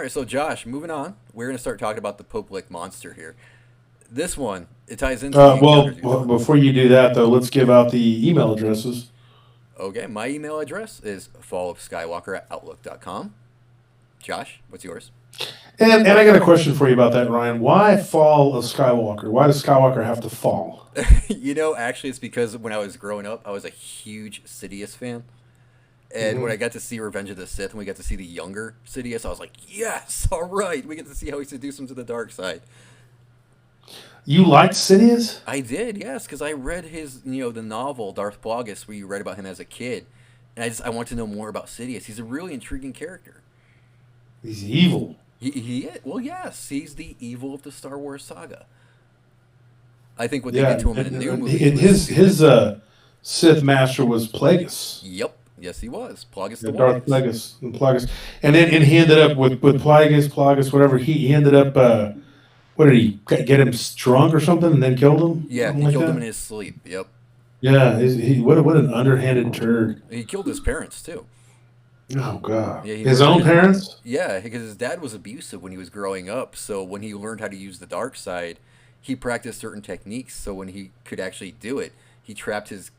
right, so Josh, moving on, we're going to start talking about the Pope Lick monster here. This one, it ties into the encounters you've done. Before you do that, though, let's give out the email addresses. Okay, my email address is fallofskywalker@outlook.com. Josh, what's yours? And I got a question for you about that, Ryan. Why Fall of Skywalker? Why does Skywalker have to fall? Actually, it's because when I was growing up, I was a huge Sidious fan. And when I got to see Revenge of the Sith, and we got to see the younger Sidious, I was like, yes, all right, we get to see how he seduced him to the dark side. You liked Sidious? I did, yes, because I read his, the novel Darth Plagueis, where you read about him as a kid, and I want to know more about Sidious. He's a really intriguing character. He's evil. Well, yes, he's the evil of the Star Wars saga. I think what they did to him in the new movie. His Sith master was Plagueis. Yep, yes, he was Plagueis the Darth Wise. Plagueis, and then he ended up with Plagueis, whatever. He ended up. What did he get him drunk or something, and then killed him? Yeah, Something he like killed that? him in his sleep. Yep, Yeah, what an underhanded turd. he killed his parents too. Oh God, Yeah, he his learned own it. parents. Yeah, because his dad was abusive when he was growing up. So when he learned how to use the dark side, he practiced certain techniques. So when he could actually do it, he trapped his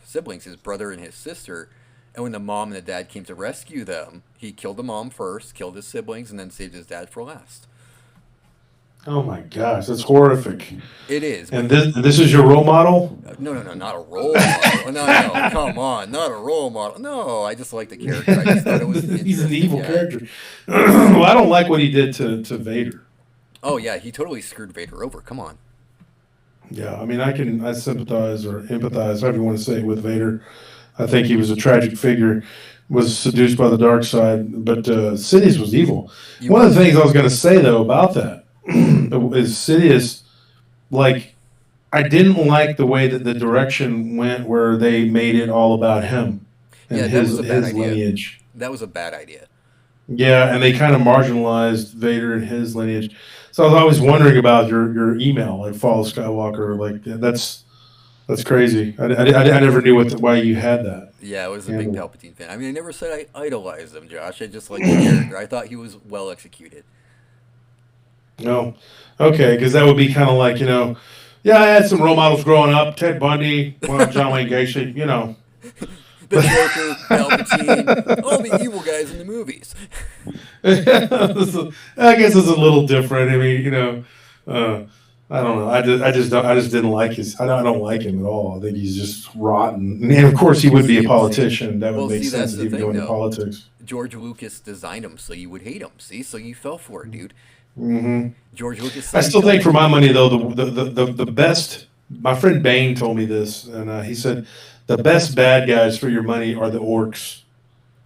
siblings, his brother and his sister. And when the mom and the dad came to rescue them, he killed the mom first, killed his siblings, and then saved his dad for last. Oh my gosh, that's horrific. It is, And but this is your role model? no, not a role model. No, come on, not a role model. No, I just like the character. I just thought it was He's an interesting. evil Yeah. character. Well, I don't like what he did to Vader. Oh yeah, he totally screwed Vader over. Come on. Yeah, I mean, I sympathize or empathize, however you want to say it, with Vader. I think he was a tragic figure, was seduced by the dark side, but Sidious was evil. He One of the was. things I was going to say though about that is Sidious, like, I didn't like the way that the direction went, where they made it all about him and Yeah, that was a bad his idea. lineage. That was a bad idea. Yeah, and they kind of marginalized Vader and his lineage. So I was always wondering about your email, like Fall of Skywalker, like that's crazy. I never knew why you had that Yeah, I was a big handle. Palpatine fan. I mean, I never said I idolized him, Josh. I just liked the character. I thought he was well executed. No, okay, because that would be kind of like, yeah, I had some role models growing up: Ted Bundy, well, John Wayne Gacy, The Joker, Palpatine, all the evil guys in the movies. I guess it's a little different. I mean, I don't know. I just didn't like I don't like him at all. I think he's just rotten. And of course, he would be a politician. That would Well, make see, sense that's if the he would go thing, into though. politics. George Lucas designed him so you would hate him. See, so you fell for it, dude. Hmm George Lucas I said still kill think, him. for my money, though, the best. My friend Bane told me this, and he said the best bad guys for your money are the orcs,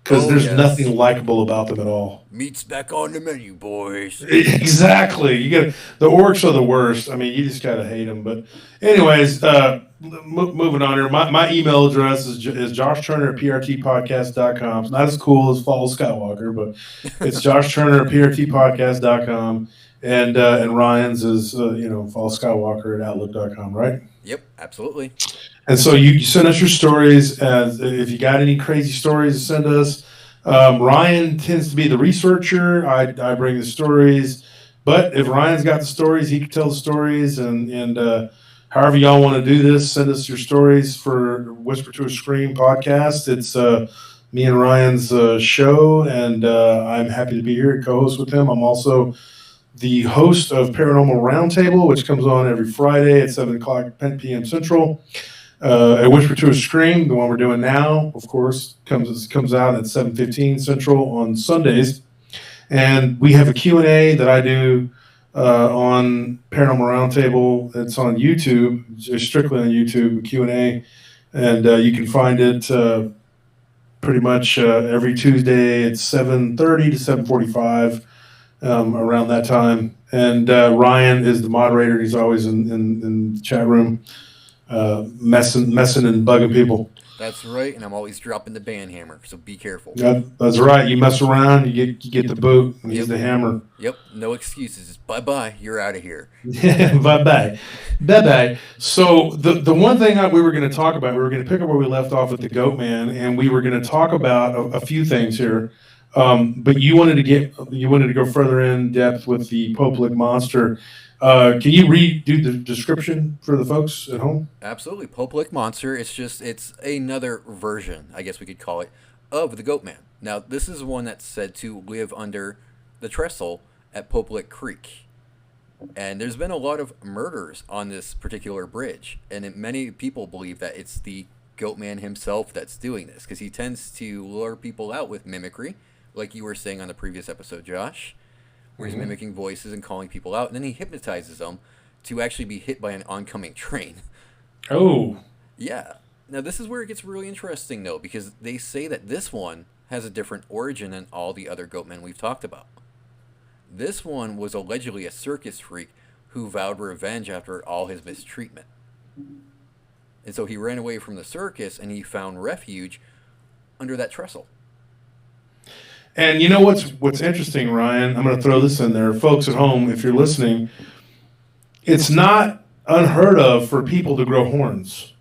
because Oh there's yes, nothing likable about them at all. meat's back on the menu, boys. Exactly. The orcs are the worst. I mean, you just gotta hate them. But anyways, moving on here. My email address is Josh Turner at prtpodcast.com. It's not as cool as Fall Skywalker, but it's Josh Turner at prtpodcast.com. And Ryan's is Fall Skywalker at outlook.com, right? Yep, absolutely. And so you send us your stories. If you got any crazy stories to send us. Ryan tends to be the researcher. I bring the stories. But if Ryan's got the stories, he can tell the stories. And however y'all want to do this, send us your stories for Whisper to a Scream podcast. It's me and Ryan's show, and I'm happy to be here, co-host with him. I'm also the host of Paranormal Roundtable, which comes on every Friday at 7 o'clock p.m. Central. A Whisper to a Scream, the one we're doing now, of course, comes out at 7:15 Central on Sundays. And we have a Q&A that I do on Paranormal Roundtable. It's on YouTube, just strictly on YouTube, Q&A. And you can find it pretty much every Tuesday at 7:30 to 7:45, around that time. And Ryan is the moderator. He's always in the chat room, messing and bugging people. That's right, and I'm always dropping the band hammer, so be careful. That's right. You mess around, you get the boot, and he's Yep, the hammer. yep, no excuses. Just bye bye, you're out of here. Bye bye. Bye bye. So the one thing we were going to talk about, we were going to pick up where we left off with the Goat Man, and we were going to talk about a few things here. But you wanted to go further in depth with the Popelik monster. Can you redo the description for the folks at home? Absolutely. Pope Lick Monster, it's another version, I guess we could call it, of the Goatman. Now, this is one that's said to live under the trestle at Pope Lick Creek. And there's been a lot of murders on this particular bridge, and many people believe that it's the Goatman himself that's doing this, because he tends to lure people out with mimicry, like you were saying on the previous episode, Josh, where he's mimicking voices and calling people out, and then he hypnotizes them to actually be hit by an oncoming train. Oh. Yeah. Now, this is where it gets really interesting, though, because they say that this one has a different origin than all the other Goatmen we've talked about. This one was allegedly a circus freak who vowed revenge after all his mistreatment. And so he ran away from the circus and he found refuge under that trestle. And you know what's interesting, Ryan? I'm going to throw this in there. Folks at home, if you're listening, it's not unheard of for people to grow horns.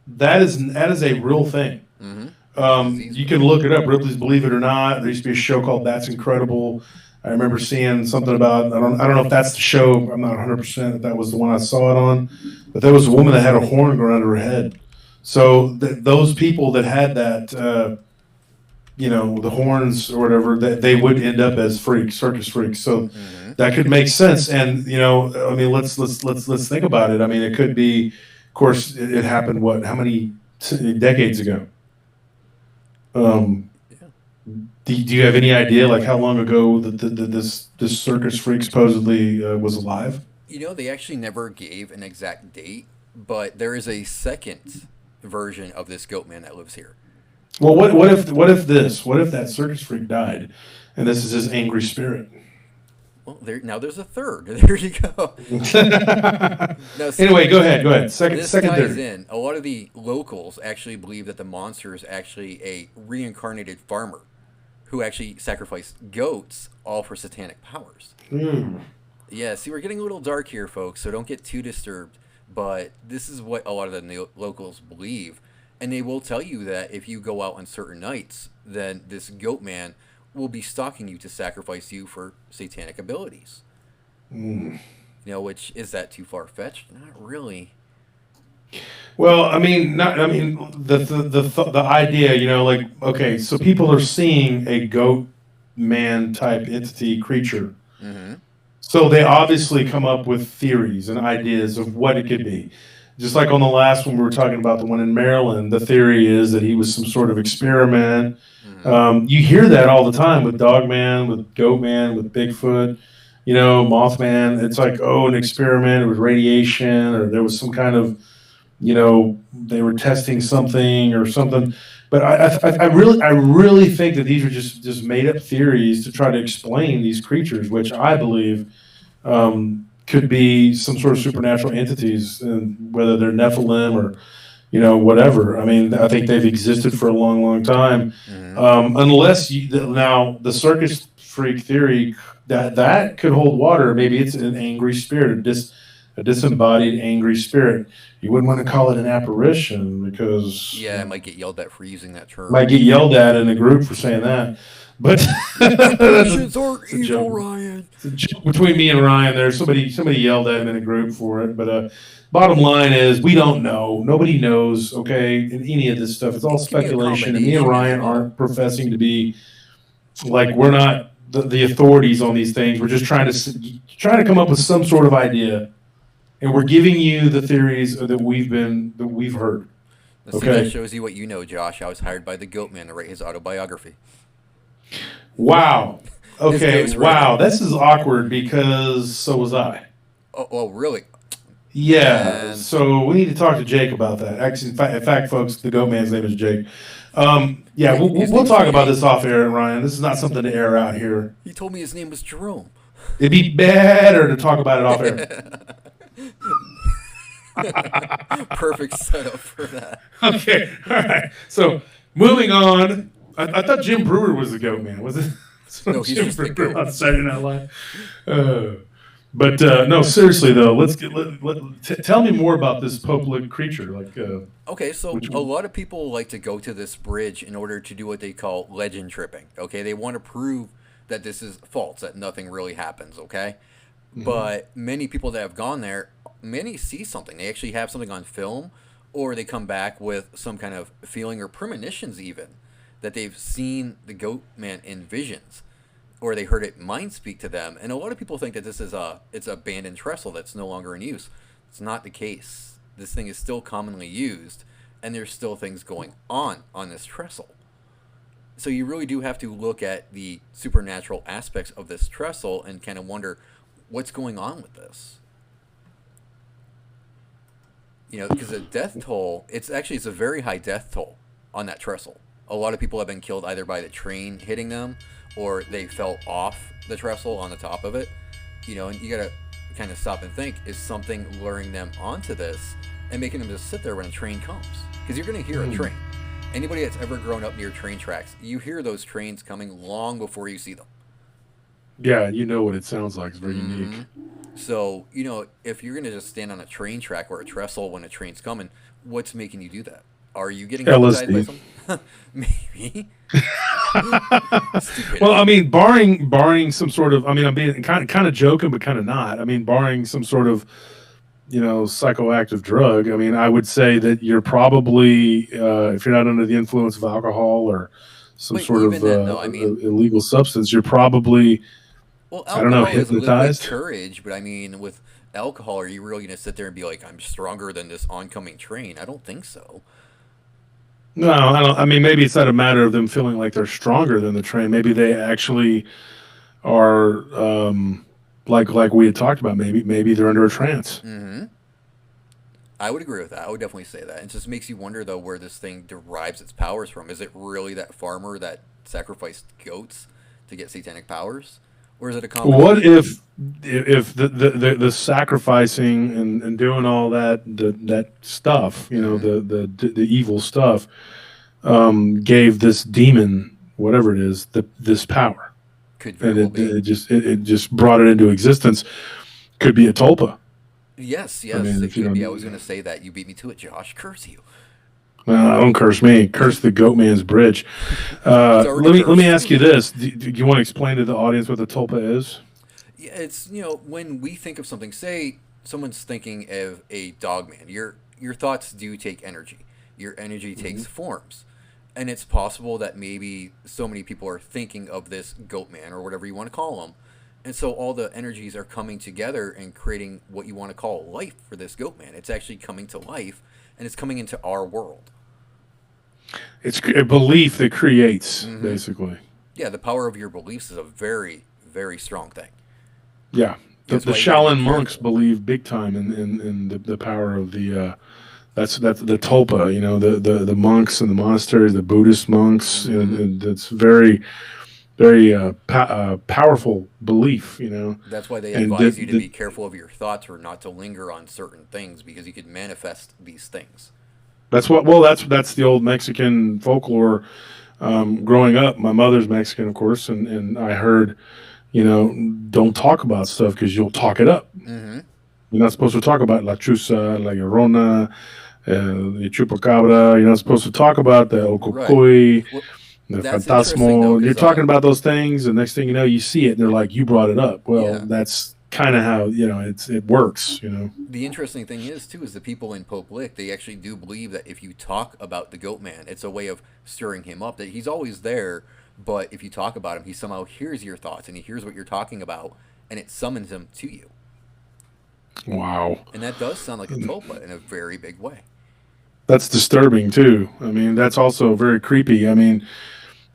That is a real thing. Mm-hmm. You can look it up, Ripley's Believe It or Not. There used to be a show called That's Incredible. I remember seeing something about, I don't know if that's the show. I'm not 100% if that was the one I saw it on. But there was a woman that had a horn growing under her head. So those people that had that, the horns or whatever, that they would end up as freaks, circus freaks. So that could make sense. And let's think about it. I mean, it could be, of course, it happened. How many decades ago? Do you have any idea, like how long ago this circus freak supposedly was alive? They actually never gave an exact date, but there is a second version of this Goatman that lives here. Well, what if that circus freak died, and this is his angry spirit? Well, there's a third. There you go. Anyway, go ahead. Second ties theory. in. A lot of the locals actually believe that the monster is actually a reincarnated farmer who actually sacrificed goats, all for satanic powers. Yeah, see, we're getting a little dark here, folks, so don't get too disturbed. But this is what a lot of the locals believe. And they will tell you that if you go out on certain nights, then this Goatman will be stalking you to sacrifice you for satanic abilities. Which, is that too far-fetched? Not really. Well, the idea, okay, so people are seeing a goat man type entity creature. Mm-hmm. So they obviously come up with theories and ideas of what it could be. Just like on the last one we were talking about, the one in Maryland, the theory is that he was some sort of experiment. Mm-hmm. You hear that all the time with Dogman, with Goatman, with Bigfoot, Mothman. It's like, an experiment with radiation, or there was some kind of, they were testing something or something. But I really think that these are just made up theories to try to explain these creatures, which I believe could be some sort of supernatural entities, and whether they're Nephilim or whatever. I mean, I think they've existed for a long, long time. Mm-hmm. Unless now the circus freak theory that could hold water. Maybe it's an angry spirit, a disembodied angry spirit. You wouldn't want to call it an apparition because it might get yelled at for using that term. Might get yelled at in a group for saying that. But apparitions are evil, Ryan. It's a joke between me and Ryan. There's somebody yelled at him in a group for it. But bottom line is, we don't know. Nobody knows. Okay, in any of this stuff, it's all speculation. And me and Ryan aren't professing to be we're not the authorities on these things. We're just trying to come up with some sort of idea. And we're giving you the theories that we've heard. Okay. That shows you what you know, Josh. I was hired by the Goatman to write his autobiography. Wow. Okay. Wow. This is awkward because so was I. Oh, really? Yeah. So we need to talk to Jake about that. Actually, in fact, folks, the Goatman's name is Jake. We'll talk about this off air, Ryan. This is not something to air out here. He told me his name was Jerome. It'd be better to talk about it off air. Perfect setup for that. Okay, all right. So moving on, I thought Jim Brewer was the Goatman. Was it? No, he's Jim just the Brewer goat. on Saturday Night Live. But no, seriously though, let's get tell me more about this Pope creature. Like, Okay, so which a one? lot of people like to go to this bridge in order to do what they call legend tripping. Okay, they want to prove that this is false, that nothing really happens. Okay, Mm-hmm. but many people that have gone there, many see something. They actually have something on film, or they come back with some kind of feeling or premonitions, even that they've seen the goat man in visions, or they heard it mind speak to them. And a lot of people think that this is a it's a abandoned trestle that's no longer in use. It's not the case. This thing is still commonly used, and there's still things going on this trestle. So you really do have to look at the supernatural aspects of this trestle and kind of wonder what's going on with this. Because the death toll, it's a very high death toll on that trestle. A lot of people have been killed either by the train hitting them, or they fell off the trestle on the top of it. And you gotta kind of stop and think: is something luring them onto this and making them just sit there when a train comes? Because you're gonna hear a Mm. train. Anybody that's ever grown up near train tracks, you hear those trains coming long before you see them. Yeah, you know what it sounds like. It's very Mm-hmm. unique. So, if you're going to just stand on a train track or a trestle when a train's coming, what's making you do that? Are you getting hypnotized by LSD. some? Maybe. Well, I Stupidity. mean, barring some sort of, I mean, I'm being kind of joking, but kind of not. I mean, barring some sort of, psychoactive drug. I mean, I would say that you're probably, if you're not under the influence of alcohol or some But sort even of then, though, I mean, illegal substance, you're probably, well, I don't know, alcohol is a liquid hypnotized. courage, but I mean, with alcohol, are you really going to sit there and be like, I'm stronger than this oncoming train? I don't think so. No, I don't. I mean, maybe it's not a matter of them feeling like they're stronger than the train. Maybe they actually are, like we had talked about. Maybe they're under a trance. Mm-hmm. I would agree with that. I would definitely say that. It just makes you wonder, though, where this thing derives its powers from. Is it really that farmer that sacrificed goats to get satanic powers? Or is it a What combination? if the sacrificing and doing all that stuff, Mm-hmm. the evil stuff, gave this demon, whatever it is, this power, Could very and well be. it just brought it into existence. Could be a tulpa. Yes, I yes, mean, it if you could know, be. I was going to say that. You beat me to it, Josh. Curse you. don't curse me, curse the goat man's bridge. It's already Let me cursed. ask you this: do you want to explain to the audience what the tulpa is? Yeah, when we think of something, say someone's thinking of a dog man, your thoughts do take energy. Your energy Hmm. takes forms. And it's possible that maybe so many people are thinking of this goat man or whatever you want to call him. And so all the energies are coming together and creating what you want to call life for this goat man. It's actually coming to life and it's coming into our world. It's a belief that creates, Mm-hmm. basically. Yeah, the power of your beliefs is a very, very strong thing. Yeah, That's the why you got to be Shaolin monks careful. believe big time in the power of the that's the tulpa. The monks and the monasteries, the Buddhist monks, Mm-hmm. and it's very powerful belief. That's why they And advise you to be careful of your thoughts or not to linger on certain things because you could manifest these things. that's what. Well, that's the old Mexican folklore. Growing up, my mother's Mexican, of course, and I heard, don't talk about stuff because you'll talk it up. Mm-hmm. You're not supposed to talk about La Chusa, La Llorona, the Chupacabra. You're not supposed to talk about the Right. Okokoi, Well, the that's interesting though, Phantasmo. You're because talking about those things, and next thing you know, you see it, and they're like, "You brought it up." Well, yeah, that's kind of how it works. the interesting thing is too is the people in Pope Lick they actually do believe that if you talk about the Goat Man, it's a way of stirring him up. That he's always there, but if you talk about him, he somehow hears your thoughts and he hears what you're talking about, and it summons him to you. Wow, And that does sound like a tulpa in a very big way. that's disturbing too. I mean, that's also very creepy. I mean,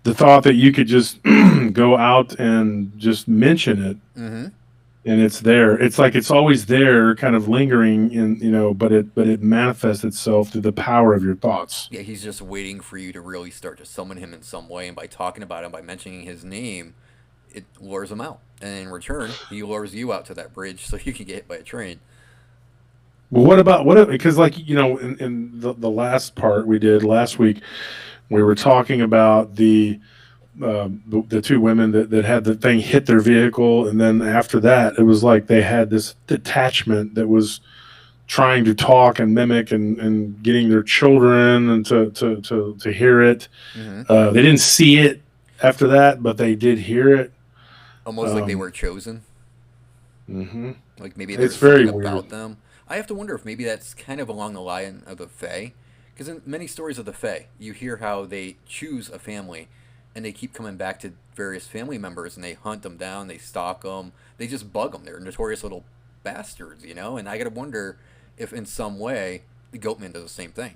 the thought that you could just go out and just mention it Mm-hmm. and it's there. It's like it's always there, kind of lingering in, but it manifests itself through the power of your thoughts. Yeah, he's just waiting for you to really start to summon him in some way, and by talking about him, by mentioning his name, it lures him out. And in return, he lures you out to that bridge so you can get hit by a train. But what about what? Because like in the last part we did last week, we were talking about the two women that had the thing hit their vehicle, and then after that, it was like they had this detachment that was trying to talk and mimic and getting their children and to hear it. Hmm. They didn't see it after that, but they did hear it. Almost like they were chosen. Hmm. Like maybe It's there's very something weird. about them. I have to wonder if maybe that's kind of along the line of the Fae. Because in many stories of the Fae, you hear how they choose a family and they keep coming back to various family members and they hunt them down, they stalk them, they just bug them. They're notorious little bastards, you know? And I gotta wonder if in some way the Goatman does the same thing.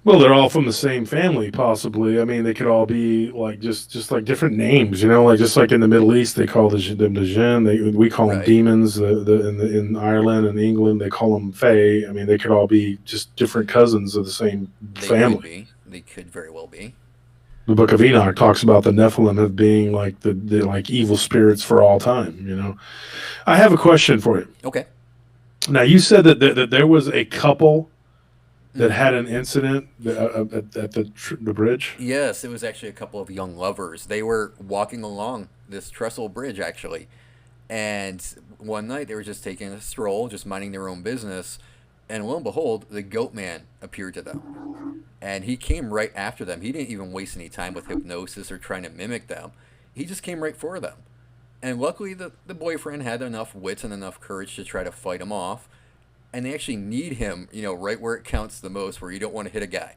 Well, they're all from the same family, possibly. I mean, they could all be like just like different names, like just like in the Middle East, they call them the jinn. We call them Right. demons. In Ireland and England, they call them fae. I mean, they could all be just different cousins of the same They could family. be. They could very well be. The Book of Enoch talks about the Nephilim as being like the like evil spirits for all time. I have a question for you. Okay. Now, you said that there was a couple that Hmm. had an incident at the bridge. Yes, it was actually a couple of young lovers. They were walking along this trestle bridge, actually. And one night they were just taking a stroll, just minding their own business. And lo and behold, the goat man appeared to them. And he came right after them. He didn't even waste any time with hypnosis or trying to mimic them. He just came right for them. And luckily, the boyfriend had enough wits and enough courage to try to fight him off. And they actually need him, right where it counts the most, where you don't want to hit a guy.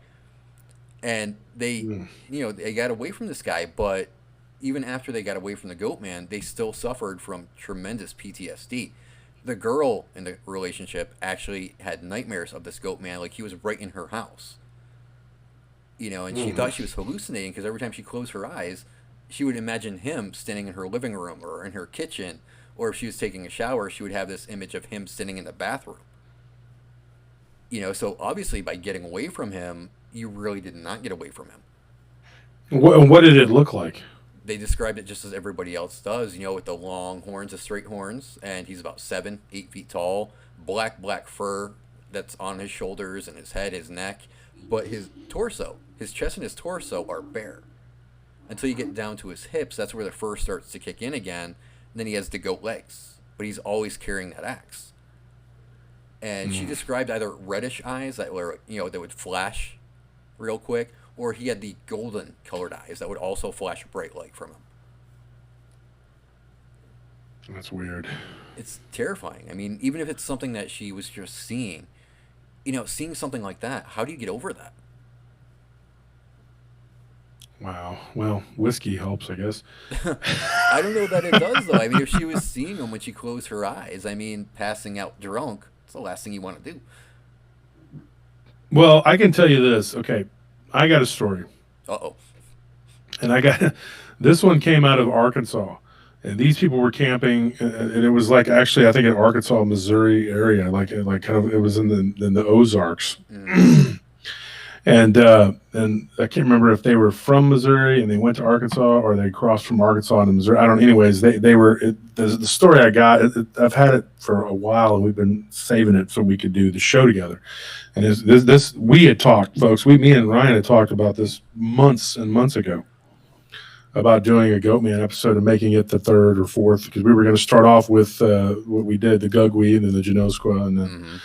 And Mm. they got away from this guy, but even after they got away from the goat man, they still suffered from tremendous PTSD. The girl in the relationship actually had nightmares of this goat man, like he was right in her house. And she Mm. thought she was hallucinating because every time she closed her eyes, she would imagine him standing in her living room or in her kitchen, or if she was taking a shower, she would have this image of him sitting in the bathroom. So obviously by getting away from him, you really did not get away from him. What did it look like? They described it just as everybody else does, with the long horns, the straight horns, and he's about 7, 8 feet tall, black fur that's on his shoulders and his head, his neck, but his torso, his chest and his torso are bare. Until you get down to his hips, that's where the fur starts to kick in again. And then he has the goat legs, but he's always carrying that axe. And she Mm. described either reddish eyes that would flash real quick, or he had the golden colored eyes that would also flash bright light from him. That's weird. It's terrifying. I mean, even if it's something that she was just seeing, seeing something like that, how do you get over that? Wow. Well, whiskey helps, I guess. I don't know that it does, though. I mean, if she was seeing him when she closed her eyes, I mean, passing out drunk, it's the last thing you want to do. Well, I can tell you this. Okay, I got a story, Uh oh. and I got this one came out of Arkansas, and these people were camping, and it was like actually I think in Arkansas, Missouri area, like kind of it was in the Ozarks. Mm-hmm. And I can't remember if they were from Missouri and they went to Arkansas or they crossed from Arkansas into Missouri. I don't. Anyways, they were the story I got. I've had it for a while and we've been saving it so we could do the show together. And this we had talked, folks. Me and Ryan had talked about this months and months ago about doing a Goatman episode and making it the third or fourth because we were going to start off with what we did, the Gugweed and the Genosqua, and then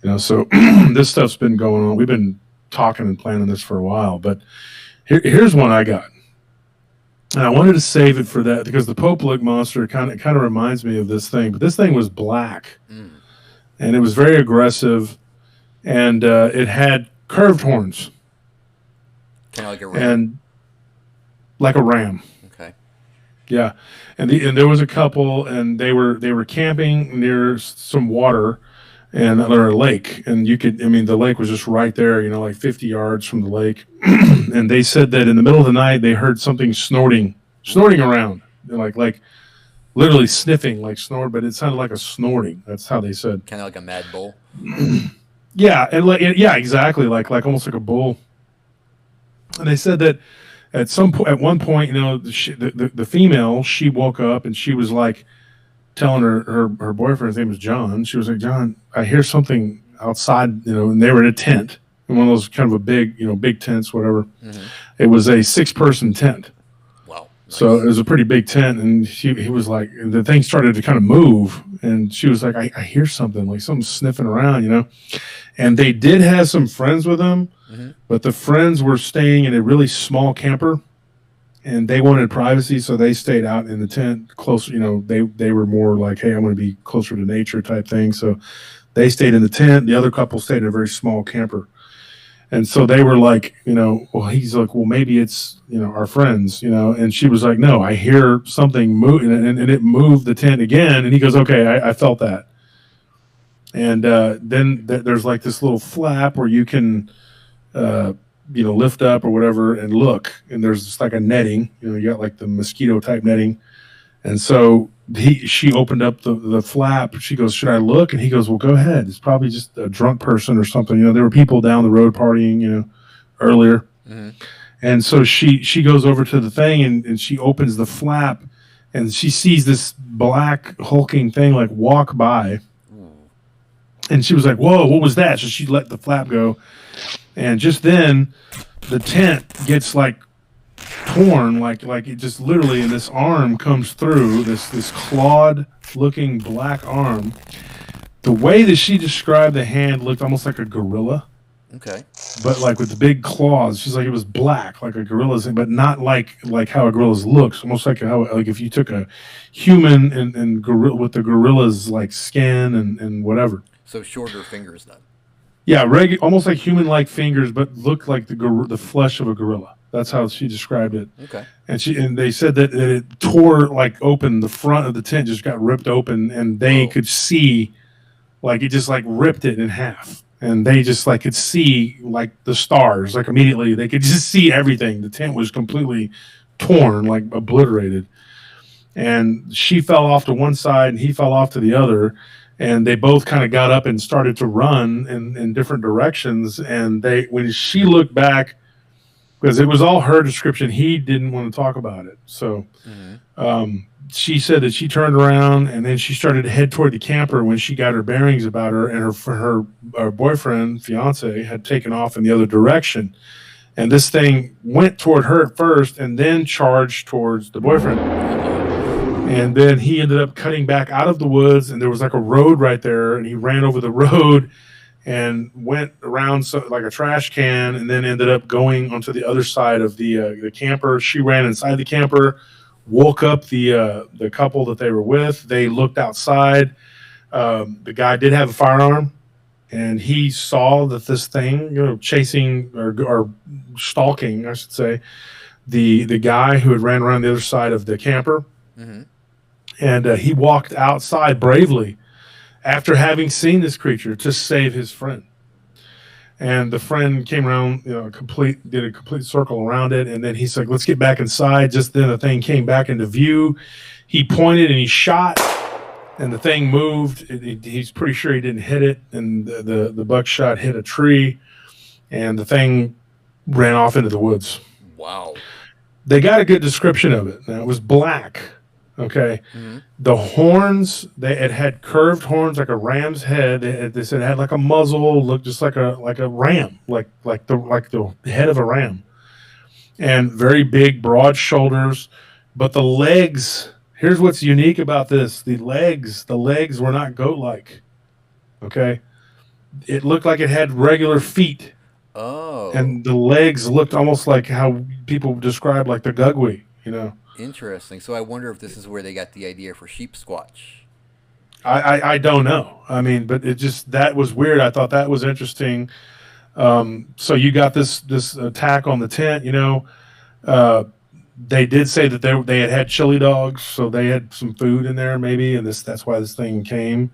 Mm-hmm. so this stuff's been going on. We've been talking and planning this for a while, but here's one I got, and I wanted to save it for that because the Pope Lick monster kind of reminds me of this thing. But this thing was black, Mm. and it was very aggressive, and it had curved horns Kind of like a ram. and like a ram. Okay. Yeah, and there was a couple, and they were camping near some water, and or a lake, and the lake was just right there, like 50 yards from the lake, and they said that in the middle of the night they heard something snorting around, like literally sniffing like snort, but it sounded like a snorting. That's how they said. Kind of like a mad bull. Yeah, and yeah, exactly, like almost like a bull. And they said that at one point, the female, she woke up and she was like telling her boyfriend, his name was John. She was like, John, I hear something outside, and they were in a tent, in one of those kind of a big, big tents, whatever. Mm-hmm. It was a 6-person tent. So it Nice. was a pretty big tent, and he was like, the thing started to kind of move, and she was like, I hear something, like something sniffing around, you know. And they did have some friends with them, Hmm. but the friends were staying in a really small camper, and they wanted privacy, so they stayed out in the tent closer. You know, they were more like, hey, I want to be closer to nature type thing. So they stayed in the tent. The other couple stayed in a very small camper. And so they were like, you know, well, he's like, well, maybe it's, you know, our friends, you know. And she was like, no, I hear something move, and it moved the tent again. And he goes, okay, I felt that. And then there's like this little flap where you can, uh, you know, lift up or whatever and look. And there's just like a netting, you know, you got like the mosquito type netting. And so she opened up the flap. She goes, should I look? And he goes, well, go ahead. It's probably just a drunk person or something. You know, there were people down the road partying, you know, earlier. Hmm. And so she goes over to the thing, and she opens the flap, and she sees this black hulking thing like walk by. Ooh. And she was like, whoa, what was that? So she let the flap go. And just then the tent gets like torn, like it just literally, and this arm comes through, this clawed looking black arm. The way that she described the hand looked almost like a gorilla, Okay. but like with the big claws. She's like, it was black like a gorilla's, but not like how a gorilla's looks. Almost like how, like if you took a human and gorilla with the gorilla's like skin and whatever. So shorter fingers then. Yeah, almost like human-like fingers, but look like the flesh of a gorilla. That's how she described it. Okay. And they said that it tore like open. The front of the tent just got ripped open, and they Whoa. could see, like it just like ripped it in half, and they just like could see like the stars. Like immediately, they could just see everything. The tent was completely torn, like obliterated, and she fell off to one side, and he fell off to the other, and they both kind of got up and started to run in different directions. And they, when she looked back, because it was all her description, he didn't want to talk about it. So Hmm. she said that she turned around, and then she started to head toward the camper when she got her bearings about her, and her boyfriend, fiance, had taken off in the other direction. And this thing went toward her at first, and then charged towards the boyfriend. Uh-oh. And then he ended up cutting back out of the woods, and there was like a road right there, and he ran over the road and went around like a trash can, and then ended up going onto the other side of the camper. She ran inside the camper, woke up the couple that they were with. They looked outside. The guy did have a firearm, and he saw that this thing, you know, chasing or stalking, I should say, the guy who had ran around the other side of the camper. Hmm. And he walked outside bravely after having seen this creature to save his friend. And the friend came around, you know, did a complete circle around it, and then he's like, "Let's get back inside." Just then, the thing came back into view. He pointed and he shot, and the thing moved. He's pretty sure he didn't hit it, and the buckshot hit a tree, and the thing ran off into the woods. Wow. They got a good description of it. Now, it was black. Okay, Hmm. the horns, it had curved horns like a ram's head. They said it had like a muzzle, looked just like a ram, like the head of a ram, and very big, broad shoulders. But the legs, here's what's unique about this: the legs were not goat-like. Okay, it looked like it had regular feet, Oh, and the legs looked almost like how people describe like the gugwe. You know. interesting. So I wonder if this is where they got the idea for sheep squatch. I don't know. I mean, but it just, that was weird. I thought that was interesting. So you got this attack on the tent. You know, uh, they did say that they had chili dogs, so they had some food in there maybe, and that's why this thing came.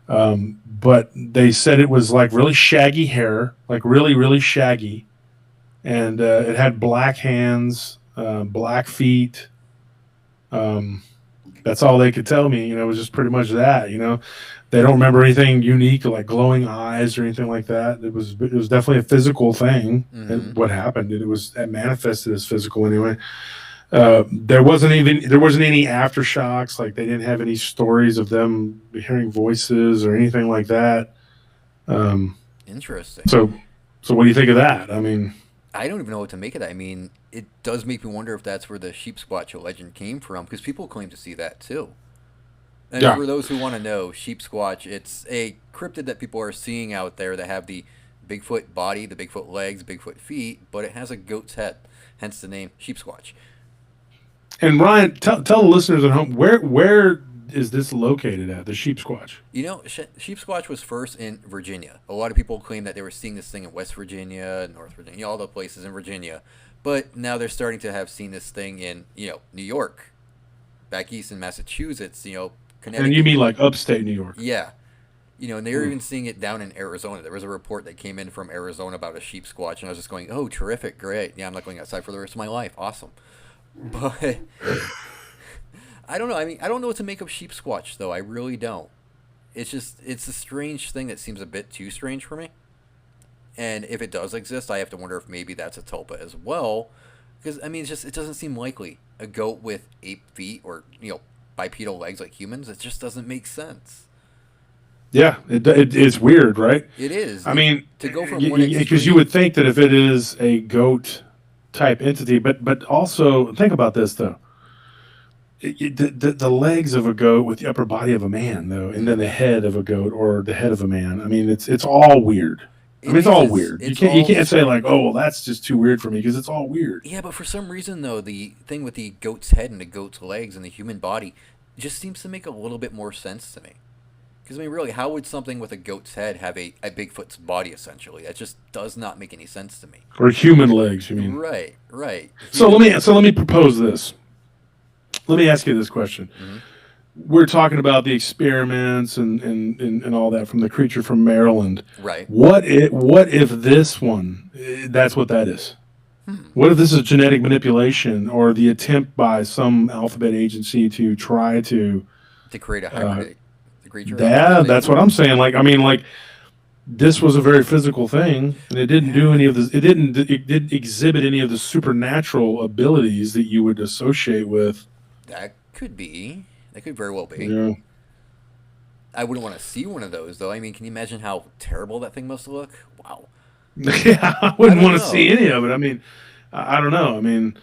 But they said it was like really shaggy hair, like really shaggy, and it had black hands, black feet. Um, that's all they could tell me. You know, it was just pretty much that. You know, they don't remember anything unique like glowing eyes or anything like that. It was definitely a physical thing. Hmm. What happened? It manifested as physical anyway. There wasn't any aftershocks. Like they didn't have any stories of them hearing voices or anything like that. Um, Interesting. so so what do you think of that? I mean, I don't even know what to make of that. I mean, it does make me wonder if that's where the sheep squatch legend came from, because people claim to see that too. And Yeah. for those who want to know, sheep squatch, it's a cryptid that people are seeing out there that have the Bigfoot body, the Bigfoot legs, Bigfoot feet, but it has a goat's head, hence the name sheep squatch. And Ryan, tell the listeners at home where is this located at the Sheep Squatch? You know, sheep squatch was first in Virginia. A lot of people claim that they were seeing this thing in West Virginia, North Virginia, all the places in Virginia. But now they're starting to have seen this thing in, New York, back east in Massachusetts, And you Connecticut. mean like upstate New York? Yeah. And they were Hmm. even seeing it down in Arizona. There was a report that came in from Arizona about a sheep squatch, and I was just going, oh, terrific, great. Yeah, I'm not going outside for the rest of my life. Awesome. But I don't know. I mean, I don't know what to make of sheep squatch, though. I really don't. It's a strange thing that seems a bit too strange for me. And if it does exist, I have to wonder if maybe that's a tulpa as well. Because, I mean, it doesn't seem likely. A goat with 8 feet or, bipedal legs like humans, it just doesn't make sense. Yeah, it's weird, right? It is. I mean, To go from one because you extreme. would think that if it is a goat type entity, but also think about this though. The legs of a goat with the upper body of a man though, and then the head of a goat or the head of a man. I mean, it's all weird. I It mean, it's all is. weird. It's You all. can't say like, oh, well, that's just too weird for me because it's all weird. Yeah, but for some reason, though, the thing with the goat's head and the goat's legs and the human body just seems to make a little bit more sense to me. Because, I mean, really, how would something with a goat's head have a Bigfoot's body, essentially? That just does not make any sense to me. Or human legs, you mean? Right, right. So let me propose this. Let me ask you this question. Hmm. We're talking about the experiments and all that from the creature from Maryland. Right. What if this one that's what that is? Hmm. What if this is genetic manipulation or the attempt by some alphabet agency to try to To create a uh, hybrid creature, hybridization? that's what I'm saying. Like I mean like this was a very physical thing and it didn't do Yeah, any of this it didn't exhibit any of the supernatural abilities that you would associate with that could be. That could very well you be. know. I wouldn't want to see one of those, though. I mean, can you imagine how terrible that thing must look? Wow. Yeah, I I wouldn't don't want to see know. any of it. I mean, I don't know. I mean,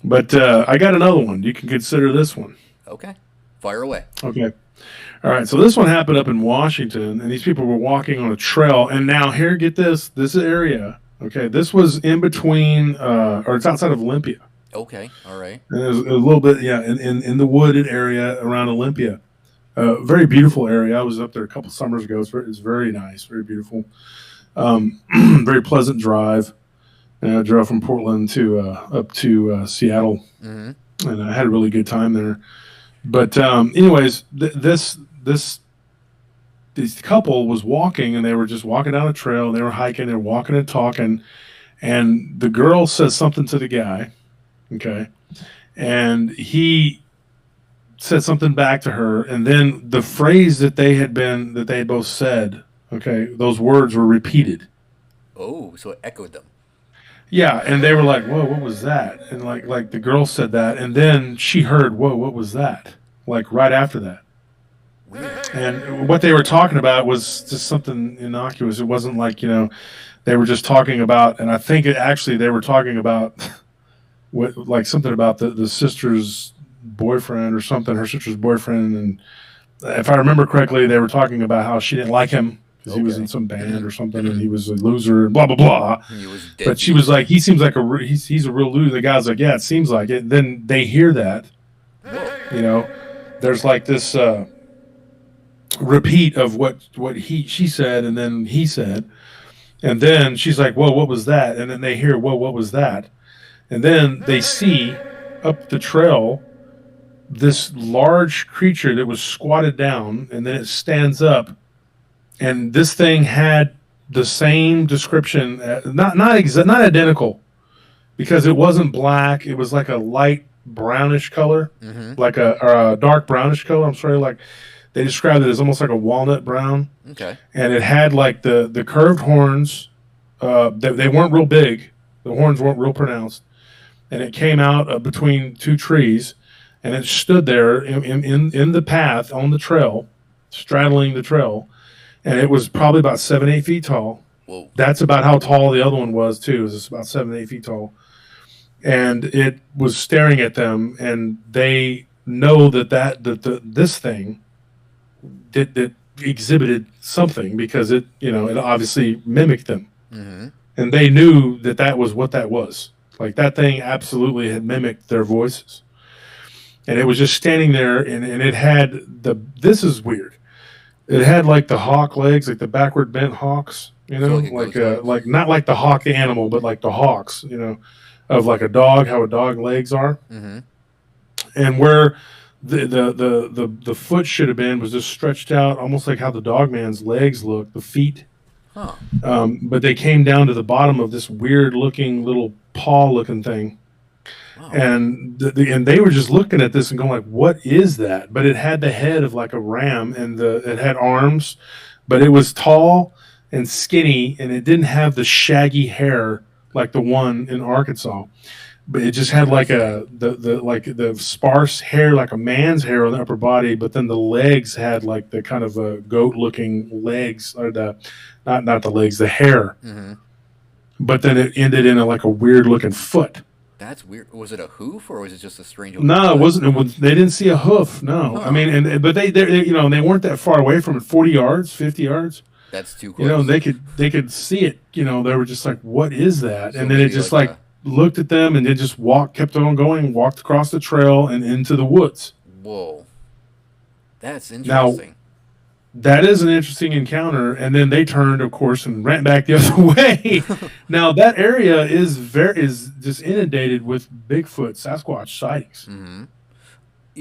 but I got another one. You can consider this one. Okay. Fire away. Okay. All right. So this one happened up in Washington, and these people were walking on a trail. And now here, get this. This area. Okay. This was in between, or it's outside of Olympia. Okay. All right. And it was a little bit, yeah, in the wooded area around Olympia. Very beautiful area. I was up there a couple summers ago. It's very nice, very beautiful. Um, very pleasant drive. And I drove from Portland to up to Seattle, Mm-hmm. and I had a really good time there. But anyways, this couple was walking, and they were just walking down a trail. They were hiking. They were walking and talking, and the girl says something to the guy. Okay, and he said something back to her, and then the phrase that they had both said. Okay, those words were repeated. Oh, so it echoed them. Yeah, and they were like, "Whoa, what was that?" And like the girl said that, and then she heard, "Whoa, what was that?" Like right after that. Weird. And what they were talking about was just something innocuous. It wasn't like they were just talking about, and I think actually they were talking about what like something about the sister's boyfriend or something, her sister's boyfriend, and if I remember correctly, they were talking about how she didn't like him because he was in Okay. some band or something, and he was a loser, and blah blah blah. He was But she deadbeat. was like, he seems like he's a real loser. The guy's like, yeah, it seems like it. Then they hear that, Whoa. you know, there's like this repeat of what she said and then he said, and then she's like, whoa, what was that? And then they hear, whoa, what was that? And then they see up the trail this large creature that was squatted down, and then it stands up, and this thing had the same description, not identical, because it wasn't black. It was like a light brownish color, Mm-hmm. like or a dark brownish color. I'm sorry, like they described it as almost like a walnut brown, Okay. and it had like the curved horns. They weren't real big. The horns weren't real pronounced, and it came out between two trees, and it stood there in the path on the trail, straddling the trail, and it was probably about 7 8 feet tall, Whoa. That's about how tall the other one was too. It was about 7 to 8 feet tall, and it was staring at them, and they know that this thing that exhibited something because it obviously mimicked them, Mm-hmm. and they knew that was what that was. Like that thing absolutely had mimicked their voices, and it was just standing there, and it had this is weird. It had like the hawk legs, like the backward bent hawks, So like a goat's legs. like not like the hawk the animal, but like the hawks, of like a dog, how a dog legs are, Mm-hmm. and where the foot should have been was just stretched out, almost like how the dog man's legs look, the feet. Huh. But they came down to the bottom of this weird looking little paw looking thing, Wow. and and they were just looking at this and going like, "What is that?" But it had the head of like a ram, and it had arms, but it was tall and skinny, and it didn't have the shaggy hair like the one in Arkansas. But it just had like the sparse hair, like a man's hair on the upper body, but then the legs had like the kind of a goat looking legs, or the not the legs, the hair. Mm-hmm. But then it ended in like a weird looking foot. That's weird. Was it a hoof or was it just a strange looking No, it foot? wasn't. They didn't see a hoof. No, I Huh. mean, but they weren't that far away from it. 40 yards, 50 yards. That's too close. They could see it. They were just like, "What is that?" So And then it maybe just like like looked at them, and it just kept on going, walked across the trail and into the woods. whoa. That's Now interesting. that is an interesting encounter. And then they turned, of course, and ran back the other way. Now that area is just inundated with Bigfoot, Sasquatch sightings. Mm-hmm.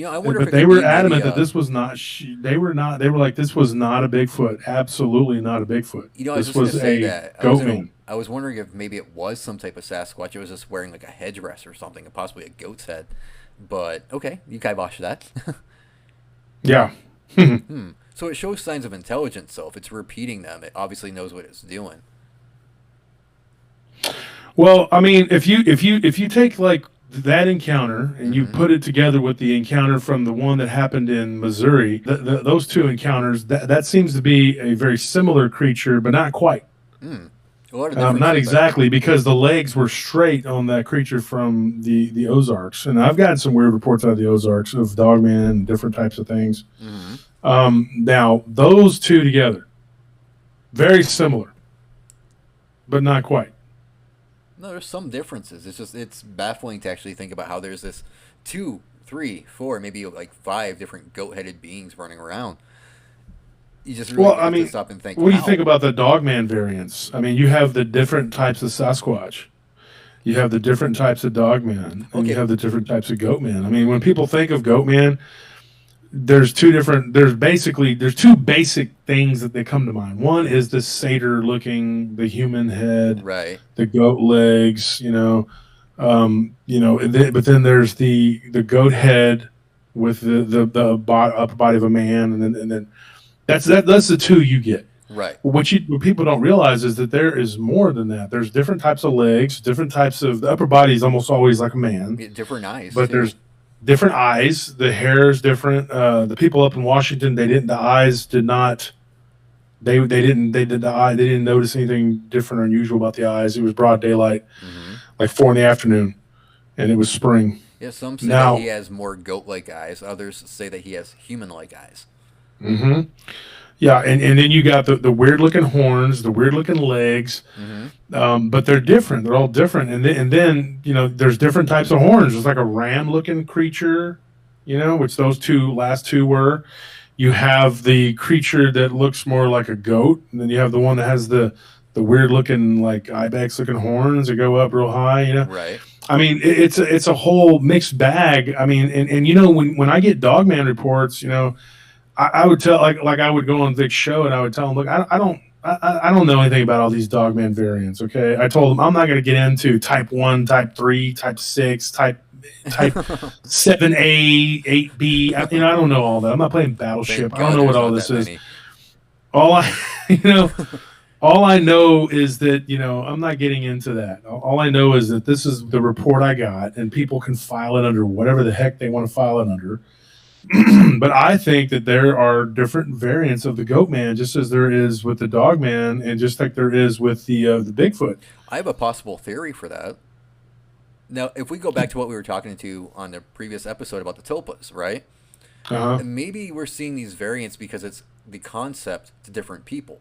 I wonder if But it they could were be maybe adamant that this was not. They were not. They were like, this was not a Bigfoot. Absolutely not a Bigfoot. I was This just gonna was say a that. goat man. I was wondering if maybe it was some type of Sasquatch. It was just wearing like a headdress or something, and possibly a goat's head. But okay, you kibosh that. Yeah. So it shows signs of intelligence. So if it's repeating them, it obviously knows what it's doing. Well, I mean, if you take like that encounter and you Mm-hmm. put it together with the encounter from the one that happened in Missouri, those two encounters, that seems to be a very similar creature, but not quite. A lot of Not differences there. exactly, because the legs were straight on that creature from the Ozarks, and I've gotten some weird reports out of the Ozarks of dogman and different types of things. Mm-hmm. Now those two together, very similar, but not quite. No, there's some differences. It's baffling to actually think about how there's this two, three, four, maybe like five different goat-headed beings running around. You just really Well, I have to mean, stop and think. what do you Wow. think about the dogman variants? I mean, you have the different types of Sasquatch, you have the different types of dogman, and you Okay. have the different types of goatman. I mean, when people think of goatman, there's two basic things that they come to mind. One is the satyr looking, the human head, Right. the goat legs, but then there's the goat head with the upper body of a man, and then that's the two you get. Right. What people don't realize is that there is more than that. There's different types of legs, different types of the upper body is almost always like a man, Different eyes. but too. there's different eyes. The hair is different. The people up in Washington, the eyes did not. They didn't they did the eye they didn't notice anything different or unusual about the eyes. It was broad daylight, Mm-hmm. like 4 in the afternoon, and it was spring. Yeah, some say Now- that he has more goat-like eyes. Others say that he has human-like eyes. Hmm. Yeah, and then you got the weird looking horns, the weird looking legs, Mm-hmm. but they're different. They're all different, and then there's different types of horns. There's like a ram looking creature, which those last two were. You have the creature that looks more like a goat, and then you have the one that has the weird looking like ibex looking horns that go up real high. Right. I mean, it's a whole mixed bag. I mean, and when I get dogman reports, I would tell like I would go on Vic's show and I would tell him, look, I don't know anything about all these dogman variants. Okay, I told him I'm not going to get into type 1, type 3, type 6, type 7A, 8B. I don't know all that. I'm not playing Battleship. Thank I don't God know what there's all not this that is. many. All all I know is that I'm not getting into that. All I know is that this is the report I got, and people can file it under whatever the heck they want to file it under. But I think that there are different variants of the goat man, just as there is with the dog man, and just like there is with the Bigfoot. I have a possible theory for that. Now, if we go back to what we were talking to on the previous episode about the tulpas, right? Uh huh. And maybe we're seeing these variants because it's the concept to different people.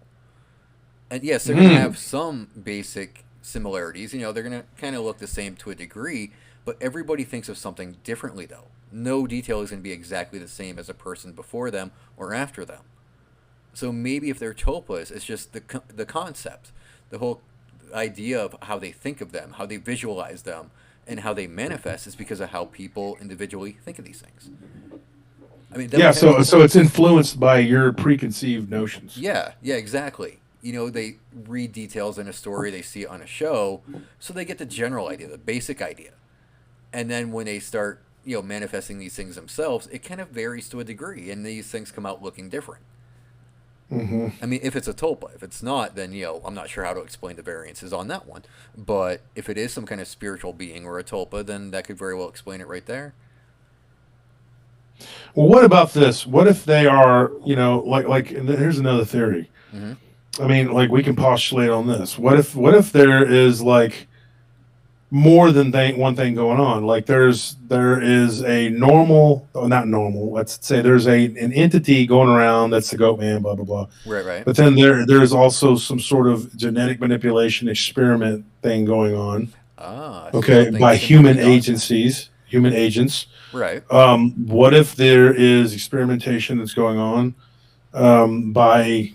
And yes, they're going to Mm. have some basic similarities. You know, they're going to kind of look the same to a degree, but everybody thinks of something differently, though. No detail is going to be exactly the same as a person before them or after them. So maybe if they're tulpas, it's just the concept, the whole idea of how they think of them, how they visualize them, and how they manifest is because of how people individually think of these things. I mean, that Yeah. would kind of So it's influenced by your preconceived notions. yeah, exactly. You know, they read details in a story, they see it on a show, so they get the general idea, the basic idea. And then when they start, manifesting these things themselves, it kind of varies to a degree, and these things come out looking different. Hmm. I mean, if it's a tulpa, if it's not, then I'm not sure how to explain the variances on that one. But if it is some kind of spiritual being or a tulpa, then that could very well explain it right there. Well, what about this? What if they are, like? And here's another theory. Mm-hmm. I mean, like we can postulate on this. What if there is like more than one thing going on? Like there is a normal, oh, not normal. Let's say there's an entity going around that's the goat man, blah blah blah. Right, right. But then there's also some sort of genetic manipulation experiment thing going on. Ah, so Okay, something by human similar to Dogman. agencies, human agents. Right. What if there is experimentation that's going on by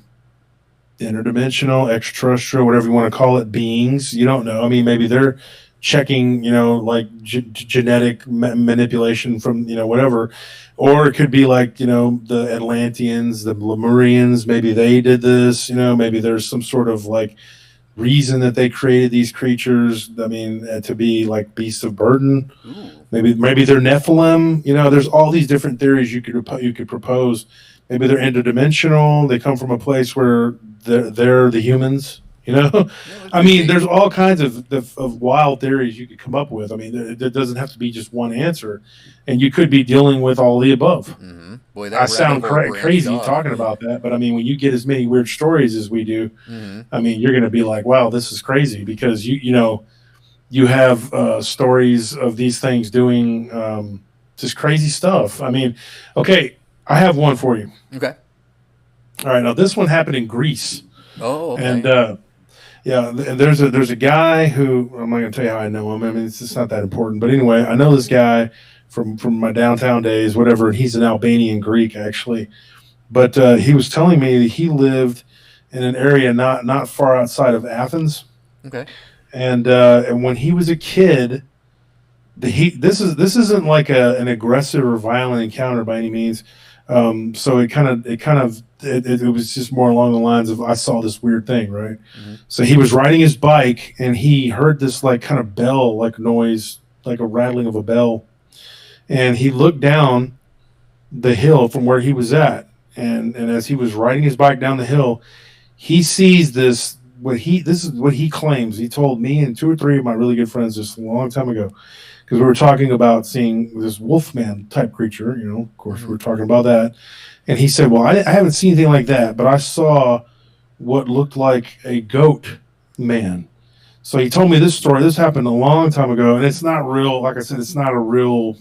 interdimensional, extraterrestrial, whatever you want to call it, beings? You don't know. I mean, maybe they're checking, like genetic manipulation from, whatever. Or it could be like, the Atlanteans, the Lemurians, maybe they did this, maybe there's some sort of like reason that they created these creatures. I mean, to be like beasts of burden. Ooh. Maybe they're Nephilim. There's all these different theories you could propose. Maybe they're interdimensional. They come from a place where they're the humans. Yeah, that I could mean, be. there's all kinds of wild theories you could come up with. I mean, there doesn't have to be just one answer, and you could be dealing with all the above. Mm-hmm. Boy, I that rabbit sound hole branched crazy off. talking about that, but I mean, when you get as many weird stories as we do, Mm-hmm. I mean, you're going to be like, "Wow, this is crazy," because you have stories of these things doing just crazy stuff. I mean, okay, I have one for you. Okay. All right, now this one happened in Greece, Oh, and okay. yeah, and there's a guy who I'm not going to tell you how I know him. I mean, it's just not that important. But anyway, I know this guy from my downtown days, whatever. And he's an Albanian Greek actually, but he was telling me that he lived in an area not far outside of Athens, Okay. and when he was a kid, this isn't like an aggressive or violent encounter by any means. So it was just more along the lines of I saw this weird thing, right? Mm-hmm. So he was riding his bike and he heard this like kind of bell like noise, like a rattling of a bell, and he looked down the hill from where he was at, and as he was riding his bike down the hill, he sees this is what he claims. He told me and two or three of my really good friends just a long time ago because we were talking about seeing this wolfman type creature. Of course, we Mm-hmm. were talking about that. And he said, "Well, I haven't seen anything like that, but I saw what looked like a goat man." So he told me this story. This happened a long time ago, and it's not real. Like I said, it's not a real.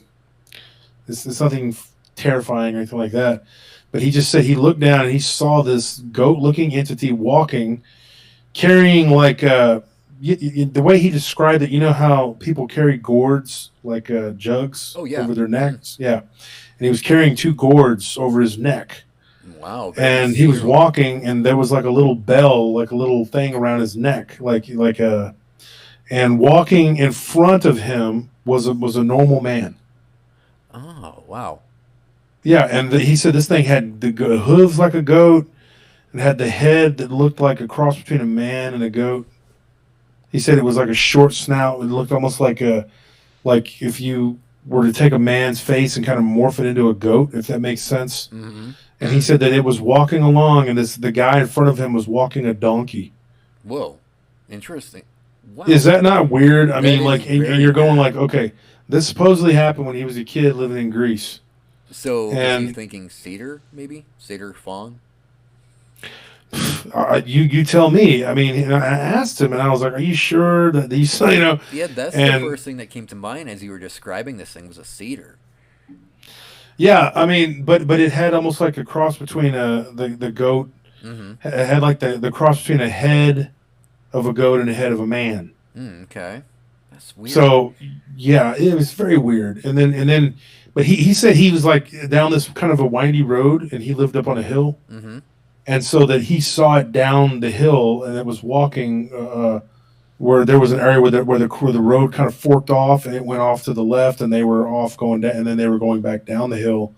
It's nothing terrifying or anything like that. But he just said he looked down and he saw this goat-looking entity walking, carrying like the way he described it. You know how people carry gourds like jugs Oh, yeah. over their Mm-hmm. necks? Yeah, and he was carrying two gourds over his neck, Wow, very and he was ethereal. walking, and there was like a little bell, like a little thing around his neck, like a, and walking in front of him was a normal man. Oh, wow. Yeah, and he said this thing had the hooves like a goat, and had the head that looked like a cross between a man and a goat. He said it was like a short snout. It looked almost like if you were to take a man's face and kind of morph it into a goat, if that makes sense. Mm-hmm. And he said that it was walking along, and the guy in front of him was walking a donkey. Whoa. Interesting. Is Wow. that not weird? I That mean, is like, and very you're going weird. like, okay, this supposedly happened when he was a kid living in Greece. So is he And thinking satyr, maybe satyr fawn? you tell me. I mean, and I asked him, and I was like, "Are you sure that these, you know?" Yeah, that's the And first thing that came to mind as you were describing this thing was a satyr. yeah, I mean, but it had almost like a cross between the goat. Mm-hmm. It had like the cross between a head of a goat and a head of a man. Okay, that's weird. So yeah, it was very weird. And then, but he said he was like down this kind of a windy road, and he lived up on a hill, Mm-hmm. and so that he saw it down the hill, and it was walking where there was an area where the road kind of forked off, and it went off to the left, and they were off going down, and then they were going back down the hill.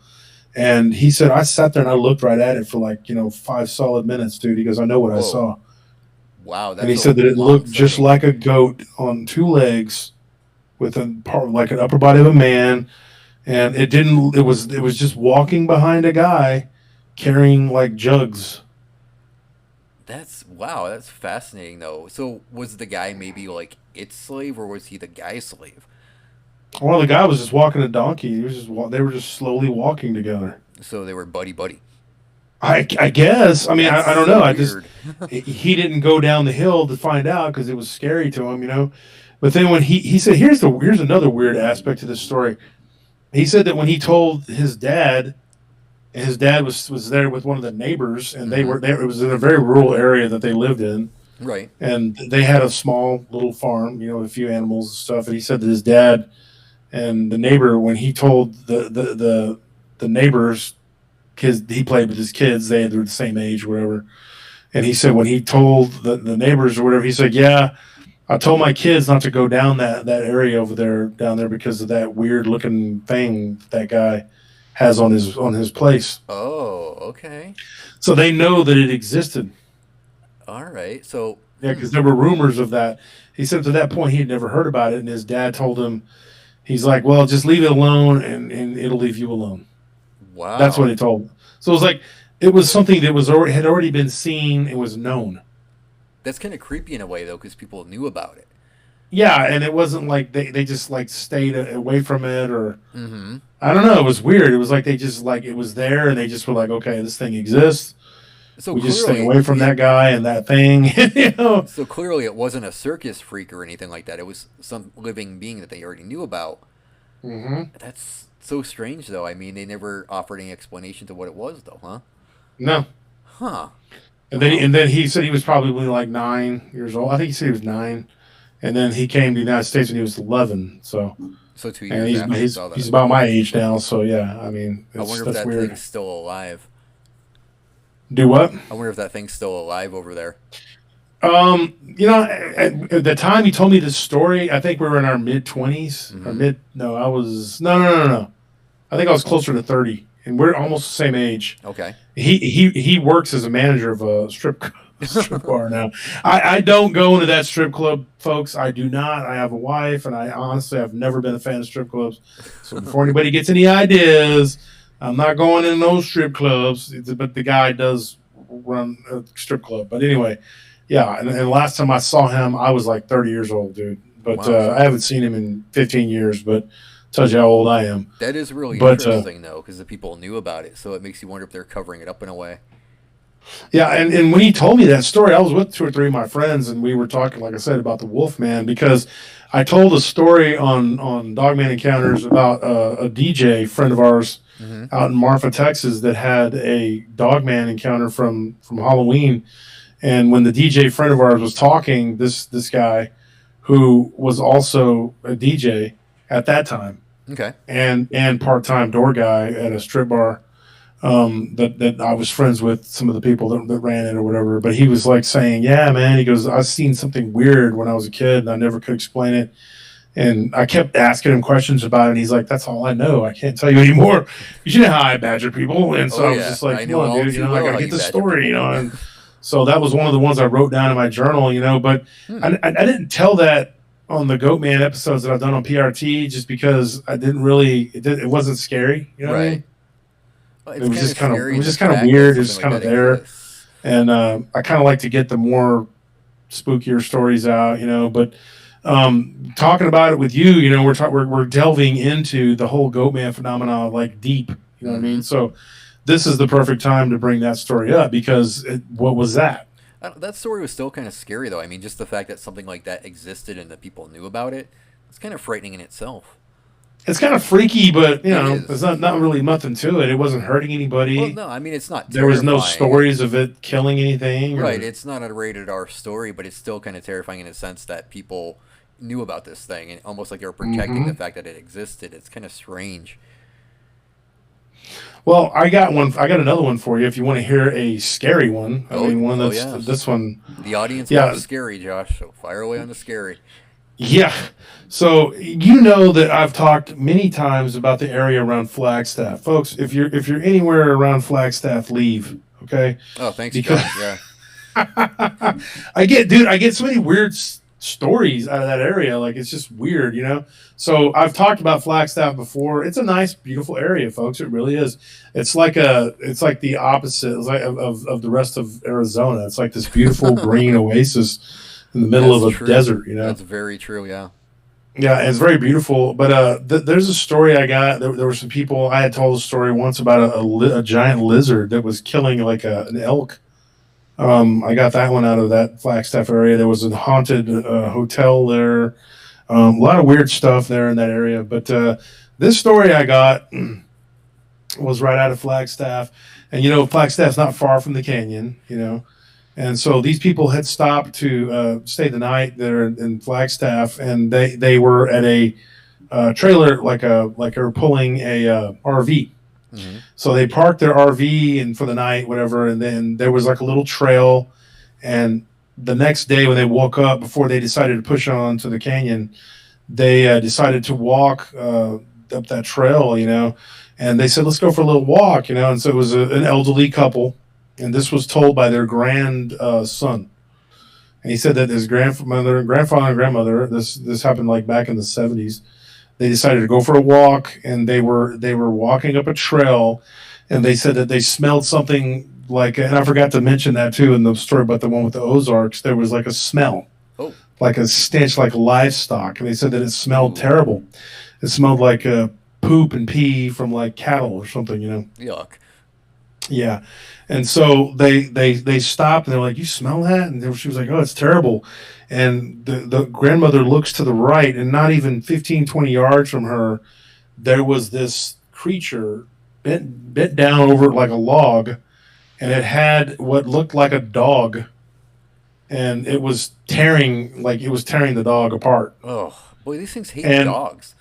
And he said, I sat there and I looked right at it for like 5 solid minutes, dude. He goes, I know what I Whoa! saw. Wow, And he that's a said that it long looked just sighting. like a goat on two legs with a part like an upper body of a man, and it didn't. It was just walking behind a guy carrying like jugs. That's wow. That's fascinating, though. So was the guy maybe like its slave, or was he the guy's slave? Well, the guy was just walking a donkey. He was they were just slowly walking together. So they were buddy buddy. I guess. I mean, That's I don't so know. I just weird. he didn't go down the hill to find out because it was scary to him. But then when he said, here's another weird aspect to this story. He said that when he told his dad, and his dad was there with one of the neighbors, and they Mm-hmm. were there. It was in a very rural area that they lived in, Right. and they had a small little farm, with a few animals and stuff. And he said that his dad and the neighbor, when he told the neighbors, kids, he played with his kids, they were the same age, whatever. And he said when he told the neighbors or whatever, he said, "Yeah, I told my kids not to go down that area over there down there because of that weird looking thing that guy has on his place." Oh, okay. So they know that it existed. All right. So, Yeah, because there were rumors of that. He said to that point he had never heard about it, and his dad told him, he's like, "Well, just leave it alone, and it'll leave you alone." That's what wow. he told him. So it was like it was something that had already been seen and was known. That's kind of creepy in a way, though, because people knew about it. Yeah, and it wasn't like they just like stayed away from it, or Mm-hmm. I don't know. It was weird. It was like they just like it was there, and they just were like, okay, this thing exists. So We just stay clearly, away from it. that guy and that thing. So clearly, it wasn't a circus freak or anything like that. It was some living being that they already knew about. Hmm. That's so strange, though. I mean, they never offered any explanation to what it was, though, huh? No. Huh. And then Wow. and then he said he was probably like 9 years old. I think he said he was 9, and then he came to the United States when he was 11. So So two and years he's after he he's saw he's that. about my age now. So yeah, I mean, I wonder if that's that weird. thing's still alive. Do what? I wonder if that thing's still alive over there. At the time he told me this story, I think we were in our mid 20s. Or Mm-hmm. mid No, I was no. I think I was closer to 30, and we're almost the same age. Okay. He works as a manager of a strip bar now. I don't go into that strip club, folks. I do not. I have a wife, and I honestly have never been a fan of strip clubs. So before anybody gets any ideas, I'm not going in those strip clubs. But the guy does run a strip club. But anyway, yeah. And last time I saw him, I was like 30 years old, dude. But Wow. I haven't seen him in 15 years. But tells you how old I am. That is really But interesting, though, because the people knew about it. So it makes you wonder if they're covering it up in a way. yeah, and when he told me that story, I was with two or three of my friends, and we were talking, like I said, about the Wolfman because I told a story on Dogman Encounters about a DJ friend of ours Mm-hmm. out in Marfa, Texas, that had a Dogman encounter from Halloween. And when the DJ friend of ours was talking, this guy who was also a DJ at that time Okay. and part time door guy at a strip bar, that I was friends with some of the people that ran it or whatever. But he was like saying, "Yeah, man," he goes, "I seen something weird when I was a kid, and I never could explain it." And I kept asking him questions about it, and he's like, "That's all I know. I can't tell you anymore." You know how I badger people, and so Oh, I was yeah. just like, I "Come know on, all dude. too I well got to how get you the badger story, people. And so that was one of the ones I wrote down in my journal, But Hmm. I didn't tell that on the Goatman episodes that I've done on PRT just because I didn't really it wasn't scary. You know what I Right. mean? Well, It it's was kind just of kind of it scary was the just kind of fact that weird. It was something just like kind of that there, exists. and I kind of like to get the more spookier stories out, But talking about it with you, we're delving into the whole Goatman phenomenon like deep, You know what I Mm-hmm. mean? So this is the perfect time to bring that story up because what was that? That story was still kind of scary, though. I mean, just the fact that something like that existed and that people knew about it, it's kind of frightening in itself. It's kind of freaky, but It there's is. not really nothing to it. It wasn't hurting Well, anybody. no, I mean, it's not There was no terrifying. stories of it killing anything Right, or. it's not a rated R story, but it's still kind of terrifying in a sense that people knew about this thing and almost like they were protecting the Mhm. fact that it existed. It's kind of strange. Well, I got one. I got another one for you if you want to hear a scary one. I Oh, mean, one oh that's yes. this one. The audience Yeah, loves scary, Josh. So fire away on the scary. yeah. So you know that I've talked many times about the area around Flagstaff, folks. If you're anywhere around Flagstaff, leave. Okay, Oh, thanks, because Josh. Yeah. I get so many weird stories out of that area. Like it's just weird, you know. So I've talked about Flagstaff before. It's a nice, beautiful area, folks. It really is. It's like the opposite of the rest of Arizona. It's like this beautiful green oasis in the middle That's of a true. desert, you know. That's very true. Yeah. Yeah, and it's very beautiful. But there's a story I got. There were some people. I had told a story once about a giant lizard that was killing like an elk. I got that one out of that Flagstaff area. There was a haunted hotel there. A lot of weird stuff there in that area. But this story I got was right out of Flagstaff, and Flagstaff's not far from the canyon. And so these people had stopped to stay the night there in Flagstaff, and they were at a trailer like they were pulling a RV. Mm-hmm. So they parked their RV and for the night, whatever, and then there was like a little trail. And the next day, when they woke up, before they decided to push on to the canyon, they decided to walk up that trail, and they said, "Let's go for a little walk," And so it was an elderly couple, and this was told by their son. And he said that his grandfather, and grandmother, this happened like back in the 70s. They decided to go for a walk, and they were walking up a trail, and they said that they smelled something like, and I forgot to mention that too in the story about the one with the Ozarks. There was like a smell, Oh. like a stench, like livestock, and they said that it smelled Ooh. terrible. It smelled like poop and pee from like cattle or something. Yuck. Yeah, and so they stopped and they're like, "You smell that?" And she was like, "Oh, it's terrible." And the grandmother looks to the right, and not even 15, 20 yards from her, there was this creature bent down over like a log, and it had what looked like a dog, and it was tearing the dog apart. Oh, boy, these things hate And dogs.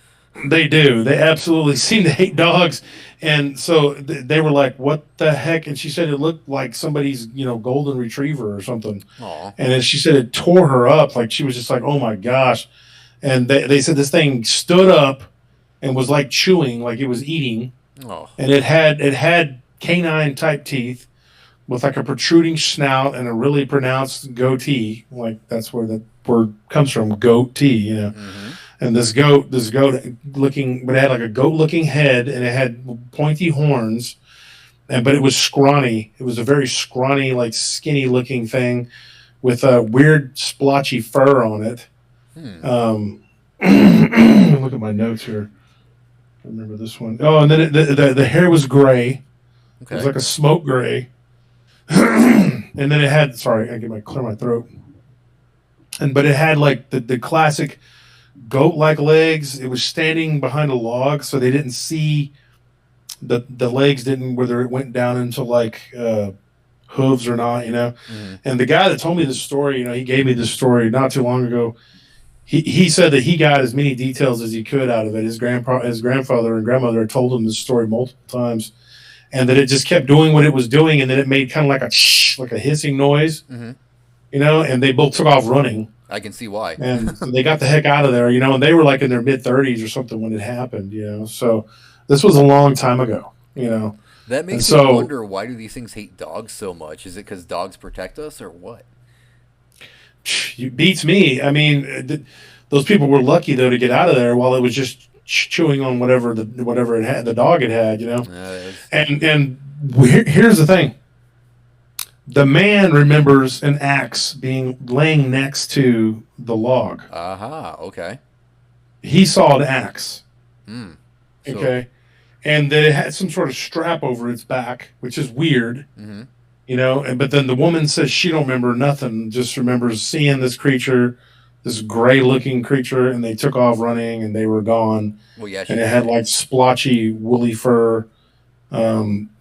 they do. They absolutely seem to hate dogs. And so they were like, "What the heck?" And she said it looked like somebody's, golden retriever or something. Aw. And then she said it tore her up. Like she was just like, "Oh my gosh." And they said this thing stood up and was like chewing, like it was eating. Oh. And it had canine type teeth with like a protruding snout and a really pronounced goatee. Like that's where the word comes from, goatee. Mm-hmm. And this goat looking, but it had like a goat looking head, and it had pointy horns, but it was scrawny. It was a very scrawny, like skinny looking thing with a weird splotchy fur on it. Look at my notes here. I remember this one. Oh, and then the hair was gray. Okay. It was like a smoke gray. And then it had, sorry, I clear my throat. But it had like the classic goat-like legs. It was standing behind a log, so they didn't see the legs didn't, whether it went down into like hooves or not. Mm-hmm. And the guy that told me this story, he gave me this story not too long ago. He said that he got as many details as he could out of it. His grandfather and grandmother had told him this story multiple times, and that it just kept doing what it was doing, and then it made kind of like a hissing noise. Mm-hmm. And they both took off running. I can see why. And so they got the heck out of there, and they were like in their mid-30s or something when it happened, So this was a long time ago, That makes And me so- wonder, why do these things hate dogs so much? Is it because dogs protect us or what? It beats me. I mean, those people were lucky though to get out of there while it was just chewing on whatever it had, the dog had. And here's the thing: the man remembers an axe being laying next to the log. Aha, okay. He saw an axe. So, Okay, and that it had some sort of strap over its back, which is weird, Mm-hmm. And but then the woman says she don't remember nothing, just remembers seeing this creature, this gray looking creature, and they took off running and they were gone, Well, yeah, she and it did. had like splotchy woolly fur.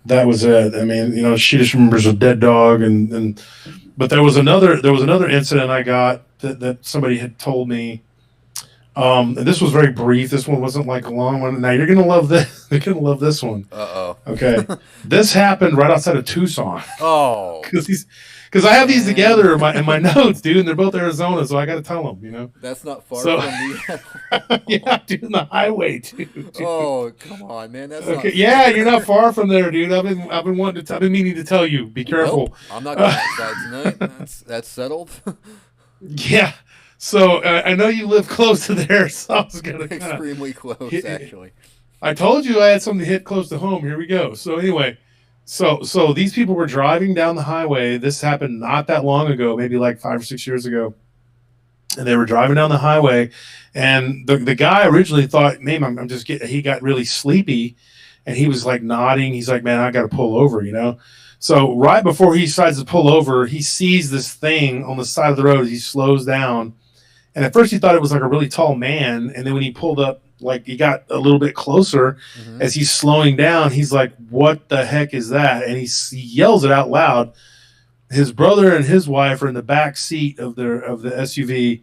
That was it. I mean, she just remembers a dead dog, and but there was another incident I got that somebody had told me. And this was very brief. This one wasn't like a long one. Now you're gonna love this. You're gonna love this one. Uh Okay, oh. this happened right outside of Tucson Oh, because I have these man. together in my notes, dude. And they're both Arizona, so I got to tell them. That's not far So from me at yeah, all. dude, the highway too, dude. Oh, come on, man. That's not Okay, yeah, you're not fair. far from there, dude. I've been I've been meaning to tell you. Be Nope. careful. I'm not going Uh, outside tonight. That's settled. yeah. So I know you live close to there, so I was gonna kind of Extremely close, hit. actually. I told you I had something to hit close to home. Here we go. So anyway, so these people were driving down the highway. This happened not that long ago, maybe like 5 or 6 years ago, and they were driving down the highway, and the guy originally thought, "Man, I'm just getting." He got really sleepy, and he was like nodding. He's like, "Man, I got to pull over." So right before he decides to pull over, he sees this thing on the side of the road. He slows down, and at first he thought it was like a really tall man, and then when he pulled up, like he got a little bit closer, Hmm. as he's slowing down, he's like, "What the heck is that?" And he yells it out loud. His brother and his wife are in the back seat of the SUV.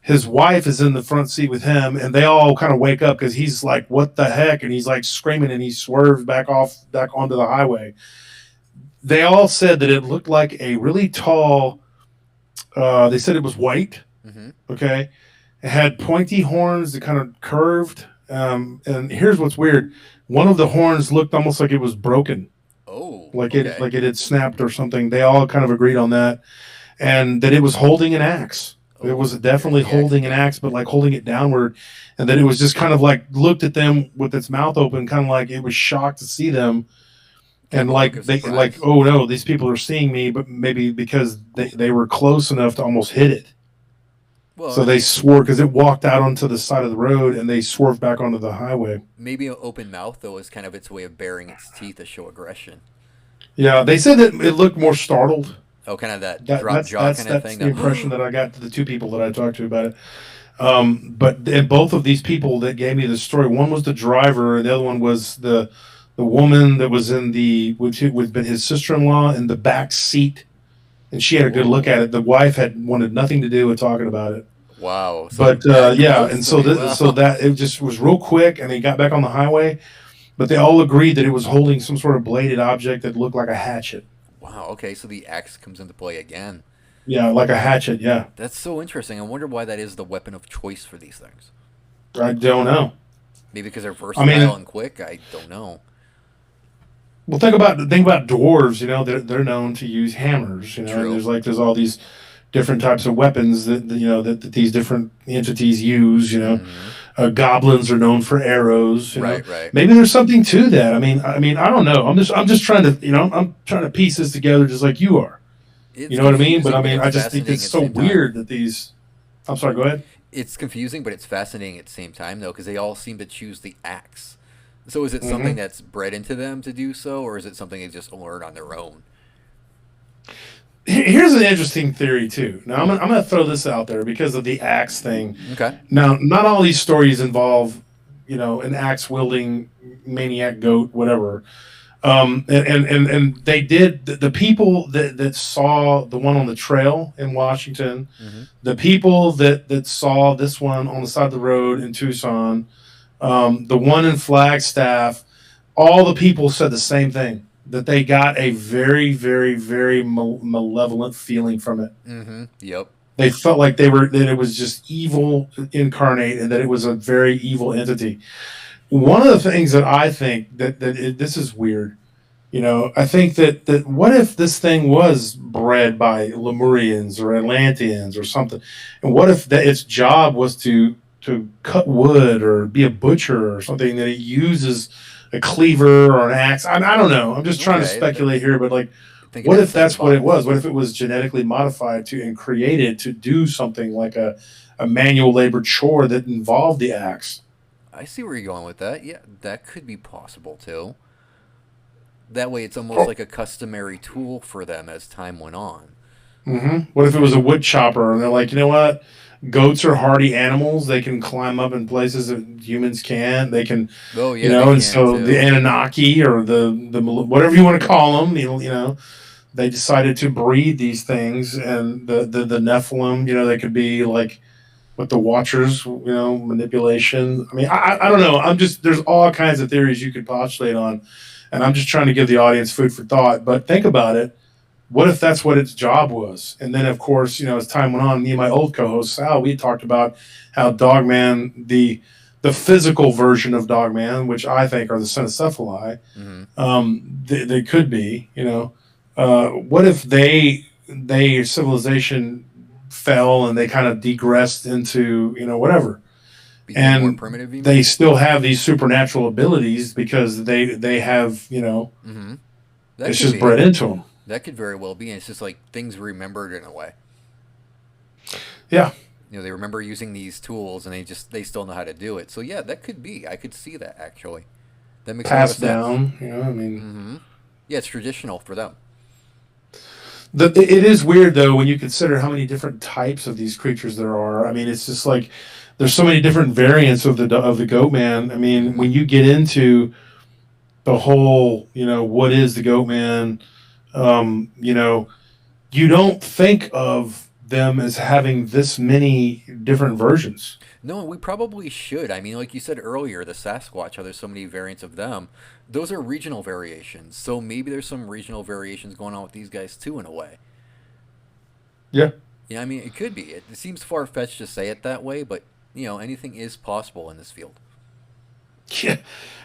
His wife is in the front seat with him, and they all kind of wake up because he's like, "What the heck?" And he's like screaming, and he swerves back onto the highway. They all said that it looked like a really tall. They said it was white. Hmm. Okay, it had pointy horns that kind of curved. And here's what's weird: one of the horns looked almost like it was broken, Oh, like it okay. like it had snapped or something. They all kind of agreed on that, and that it was holding an axe. It Oh, was there's definitely the axe holding an again. axe, but like holding it downward, and then it was just kind of like looked at them with its mouth open, kind of like it was shocked to see them, Kind and of a look like of they like, surprise. oh no, these people are seeing me, but maybe because they were close enough to almost hit it. Well, So they swore because it walked out onto the side of the road and they swerved back onto the highway. maybe an open mouth, though, is kind of its way of baring its teeth to show aggression. Yeah, they said that it looked more startled. Oh, kind of that That drop that's jaw that's kind of that's thing. the That, impression that I got to the two people that I talked to about it. But and both of these people that gave me the story, one was the driver, and the other one was the woman that was in the which would have been his sister in law in the back seat, and she had a good look whoa. at it. The wife had wanted nothing to do with talking about it. Wow. So But that yeah, close and to so it. so Wow. that it just was real quick, and they got back on the highway. But they all agreed that it was holding some sort of bladed object that looked like a hatchet. Wow. Okay. So the axe comes into play again. Yeah, like a hatchet. Yeah, That's so interesting. I wonder why that is the weapon of choice for these things. I don't know. Maybe because they're I versatile mean, and quick. I don't know. well, think about dwarves. They're known to use hammers. And True. there's all these different types of weapons that these different entities use. Hmm. Goblins are known for arrows. Right. Right. Maybe there's something to that. I mean, I don't know. I'm just trying to I'm trying to piece this together just like you are. You It's know what I mean? But I confusing, but mean, it's I just think fascinating it's at the so same time. weird that these. I'm sorry. Go ahead. It's confusing, but it's fascinating at the same time, though, because they all seem to choose the axe. So is it something Hmm. that's bred into them to do so, or is it something they just learn on their own? Here's an interesting theory too. Now I'm gonna throw this out there because of the axe thing. Okay. Now, not all these stories involve, an axe wielding maniac goat, whatever. And they did the people that saw the one on the trail in Washington, Hmm. the people that saw this one on the side of the road in Tucson, the one in Flagstaff, all the people said the same thing that they got a very, very, very malevolent feeling from it. Hmm. Yep. They felt like that it was just evil incarnate, and that it was a very evil entity. One of the things that I think this is weird. I think that what if this thing was bred by Lemurians or Atlanteans or something, and what if that its job was to cut wood or be a butcher or something, that it uses a cleaver or an axe. I don't know. I'm just trying to Okay. speculate here, but like, Think it what has if some that's what it was? bones. What if it was genetically modified to and created to do something like a manual labor chore that involved the axe? I see where you're going with that. Yeah, that could be possible too. That way, it's almost like a customary tool for them as time went on. What if it was a wood chopper and they're like, you know what? Goats are hardy animals. They can climb up in places that humans can't. They can, Oh yeah, they and can so the too. Anunnaki or the whatever you want to call them, they decided to breed these things, and the Nephilim, they could be like with the Watchers, manipulation. I mean, I don't know. I'm just there's all kinds of theories you could postulate on, and I'm just trying to give the audience food for thought. But think about it. What if that's what its job was? And then, of course, as time went on, me and my old co-host Sal, we talked about how Dogman, the physical version of Dogman, which I think are the Cynocephali, Hmm. they could be. What if they civilization fell and they kind of degressed into whatever, Became more and primitive, you they mean? still have these supernatural abilities because they have Hmm. That it's could just be. bred into them. That could very well be. And it's just like things remembered in a way. Yeah, They remember using these tools, and they still know how to do it. So yeah, that could be. I could see that actually. That makes a lot of passed sense. down. I mean, Hmm. Yeah, it's traditional for them. it is weird though when you consider how many different types of these creatures there are. I mean, it's just like there's so many different variants of the goat man. I mean, Hmm. when you get into the whole, what is the goat man? Um, you know, you don't think of them as having this many different versions. No, we probably should. I mean, like you said earlier, the Sasquatch, how there's so many variants of them. Those are regional variations. So maybe there's some regional variations going on with these guys too, in a way. Yeah. Yeah, I mean, it could be. It seems far fetched to say it that way, but anything is possible in this field. Yeah.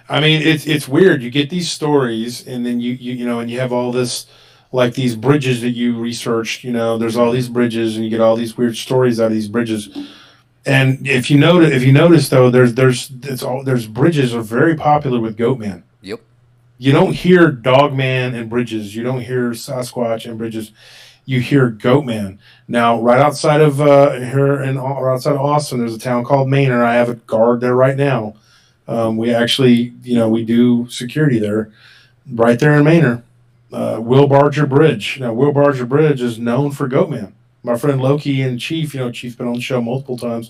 I mean, it's weird. You get these stories, and then and you have all this, like these bridges that you researched. There's all Hmm. these bridges, and you get all these weird stories out of these bridges. And if you notice though, there's bridges are very popular with Goatman. Yep. You don't hear Dogman and bridges. You don't hear Sasquatch and bridges. You hear Goatman. Now, right outside of here in or outside of Austin, there's a town called Manor. I have a guard there right now. We actually, we do security there, right there in Manor. Will Barger Bridge. Now, Will Barger Bridge is known for Goatman. My friend Loki and Chief, Chief's been on the show multiple times.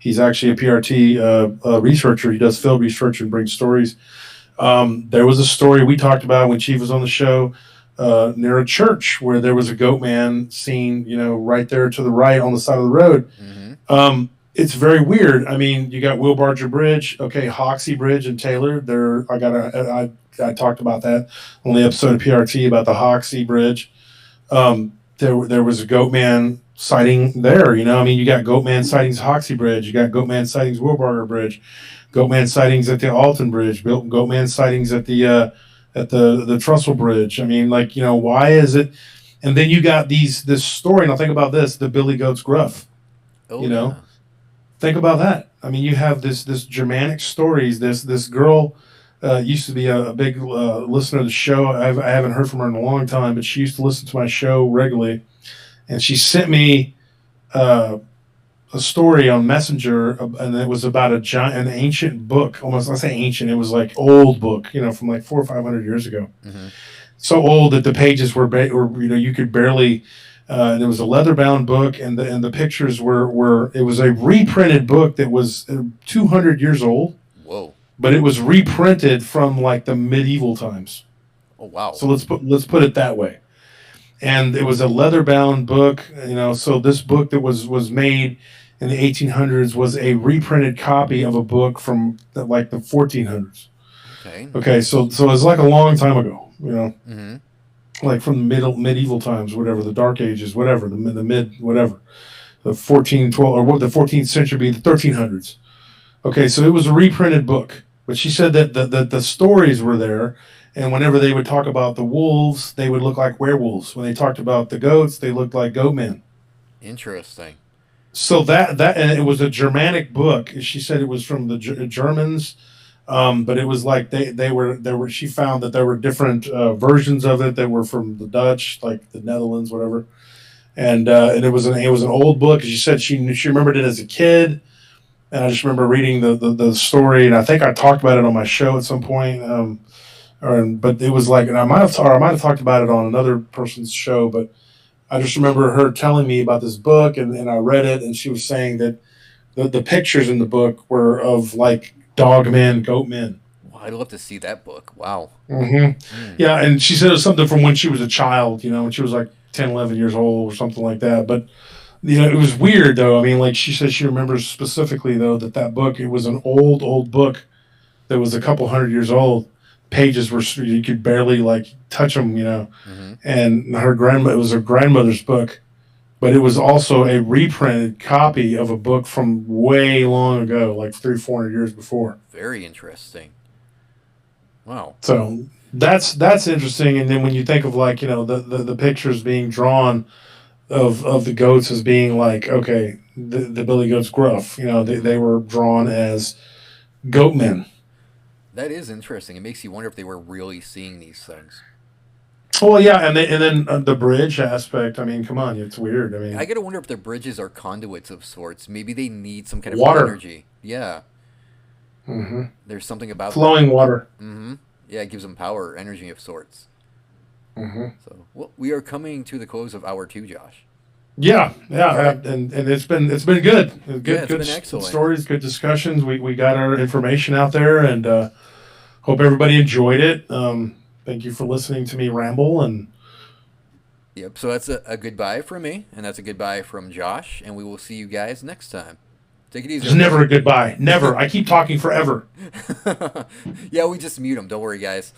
He's actually a PRT researcher. He does field research and brings stories. There was a story we talked about when Chief was on the show near a church where there was a goat man seen, right there to the right on the side of the road. Hmm. It's very weird. I mean, you got Will Barger Bridge, okay, Hoxie Bridge and Taylor. There, I talked about that on the episode of PRT about the Hoxie Bridge. There was a goat man sighting there. I mean, you got goat man sightings Hoxie Bridge, you got goat man sightings Will Barger Bridge, goat man sightings at the Alton Bridge, goat man sightings at the Trussell Bridge. I mean, like, why is it? And then you got this story. Now think about this: the Billy Goat's Gruff. Oh You know, yeah. think about that. I mean, you have this Germanic stories. This girl used to be a big listener of the show. I haven't heard from her in a long time, but she used to listen to my show regularly, and she sent me uh, a story on Messenger, and it was about an ancient book. Almost, I say ancient. It was like old book, from like 400 or 500 years ago. Hmm. So old that the pages were you could barely. And it was a leather bound book, and the pictures were it was a reprinted book that was 200 years old, Whoa. but it was reprinted from like the medieval times. Oh wow. So let's put it that way. And it was a leather bound book, So this book that was made in the 1800s was a reprinted copy of a book from like the 1400s. Okay. Okay, so it's like a long time ago, Hmm. like from the medieval times, whatever, the Dark Ages, whatever, the mid, whatever, the 1412 or what the 14th century be the 1300s. Okay, so it was a reprinted book, but she said that the stories were there, and whenever they would talk about the wolves, they would look like werewolves. When they talked about the goats, they looked like goat men. Interesting. So that and it was a Germanic book. She said it was from the Germans. But it was like they were there were she found that there were different versions of it that were from the Dutch, like the Netherlands, whatever. And it was an old book. She said she remembered it as a kid, And I just remember reading the story, and I think I talked about it on my show at some point. But it was like, and I might have talked about it on another person's show, but I just remember her telling me about this book, and I read it, and she was saying that the pictures in the book were of like dog men, goat men. Well, I'd love to see that book. Wow. Hmm. Mm. Yeah, and she said it was something from when she was a child, when she was like 10, 11 years old or something like that. But it was weird though. I mean, like she said, she remembers specifically though that book, it was an old book that was a couple hundred years old. Pages were, you could barely like touch them. Hmm. And it was her grandmother's book, but it was also a reprinted copy of a book from way long ago, like 300, 400 years before. Very interesting. Wow. So that's interesting. And then when you think of like the pictures being drawn of the goats as being like, okay, the billy goat's gruff, they were drawn as goat men. That is interesting. It makes you wonder if they were really seeing these things. Well, yeah, and then the bridge aspect. I mean, come on, it's weird. I I mean, gotta wonder if the bridges are conduits of sorts. Maybe they need some kind of water. energy. Yeah, Hmm. there's something about that. Flowing water. Hmm. Yeah, it gives them power, energy of sorts. Hmm. So, well, we are coming to the close of hour two, Josh. Yeah, yeah, All right. and it's been good, Yeah, good, it's good, been good excellent. stories, good discussions. We got our information out there, and hope everybody enjoyed it. Thank you for listening to me ramble, and Yep. So that's a goodbye from me, and that's a goodbye from Josh, and we will see you guys next time. Take it easy, there's never a everybody. goodbye. Never. I keep talking forever. Yeah, we just mute them. Don't worry, guys.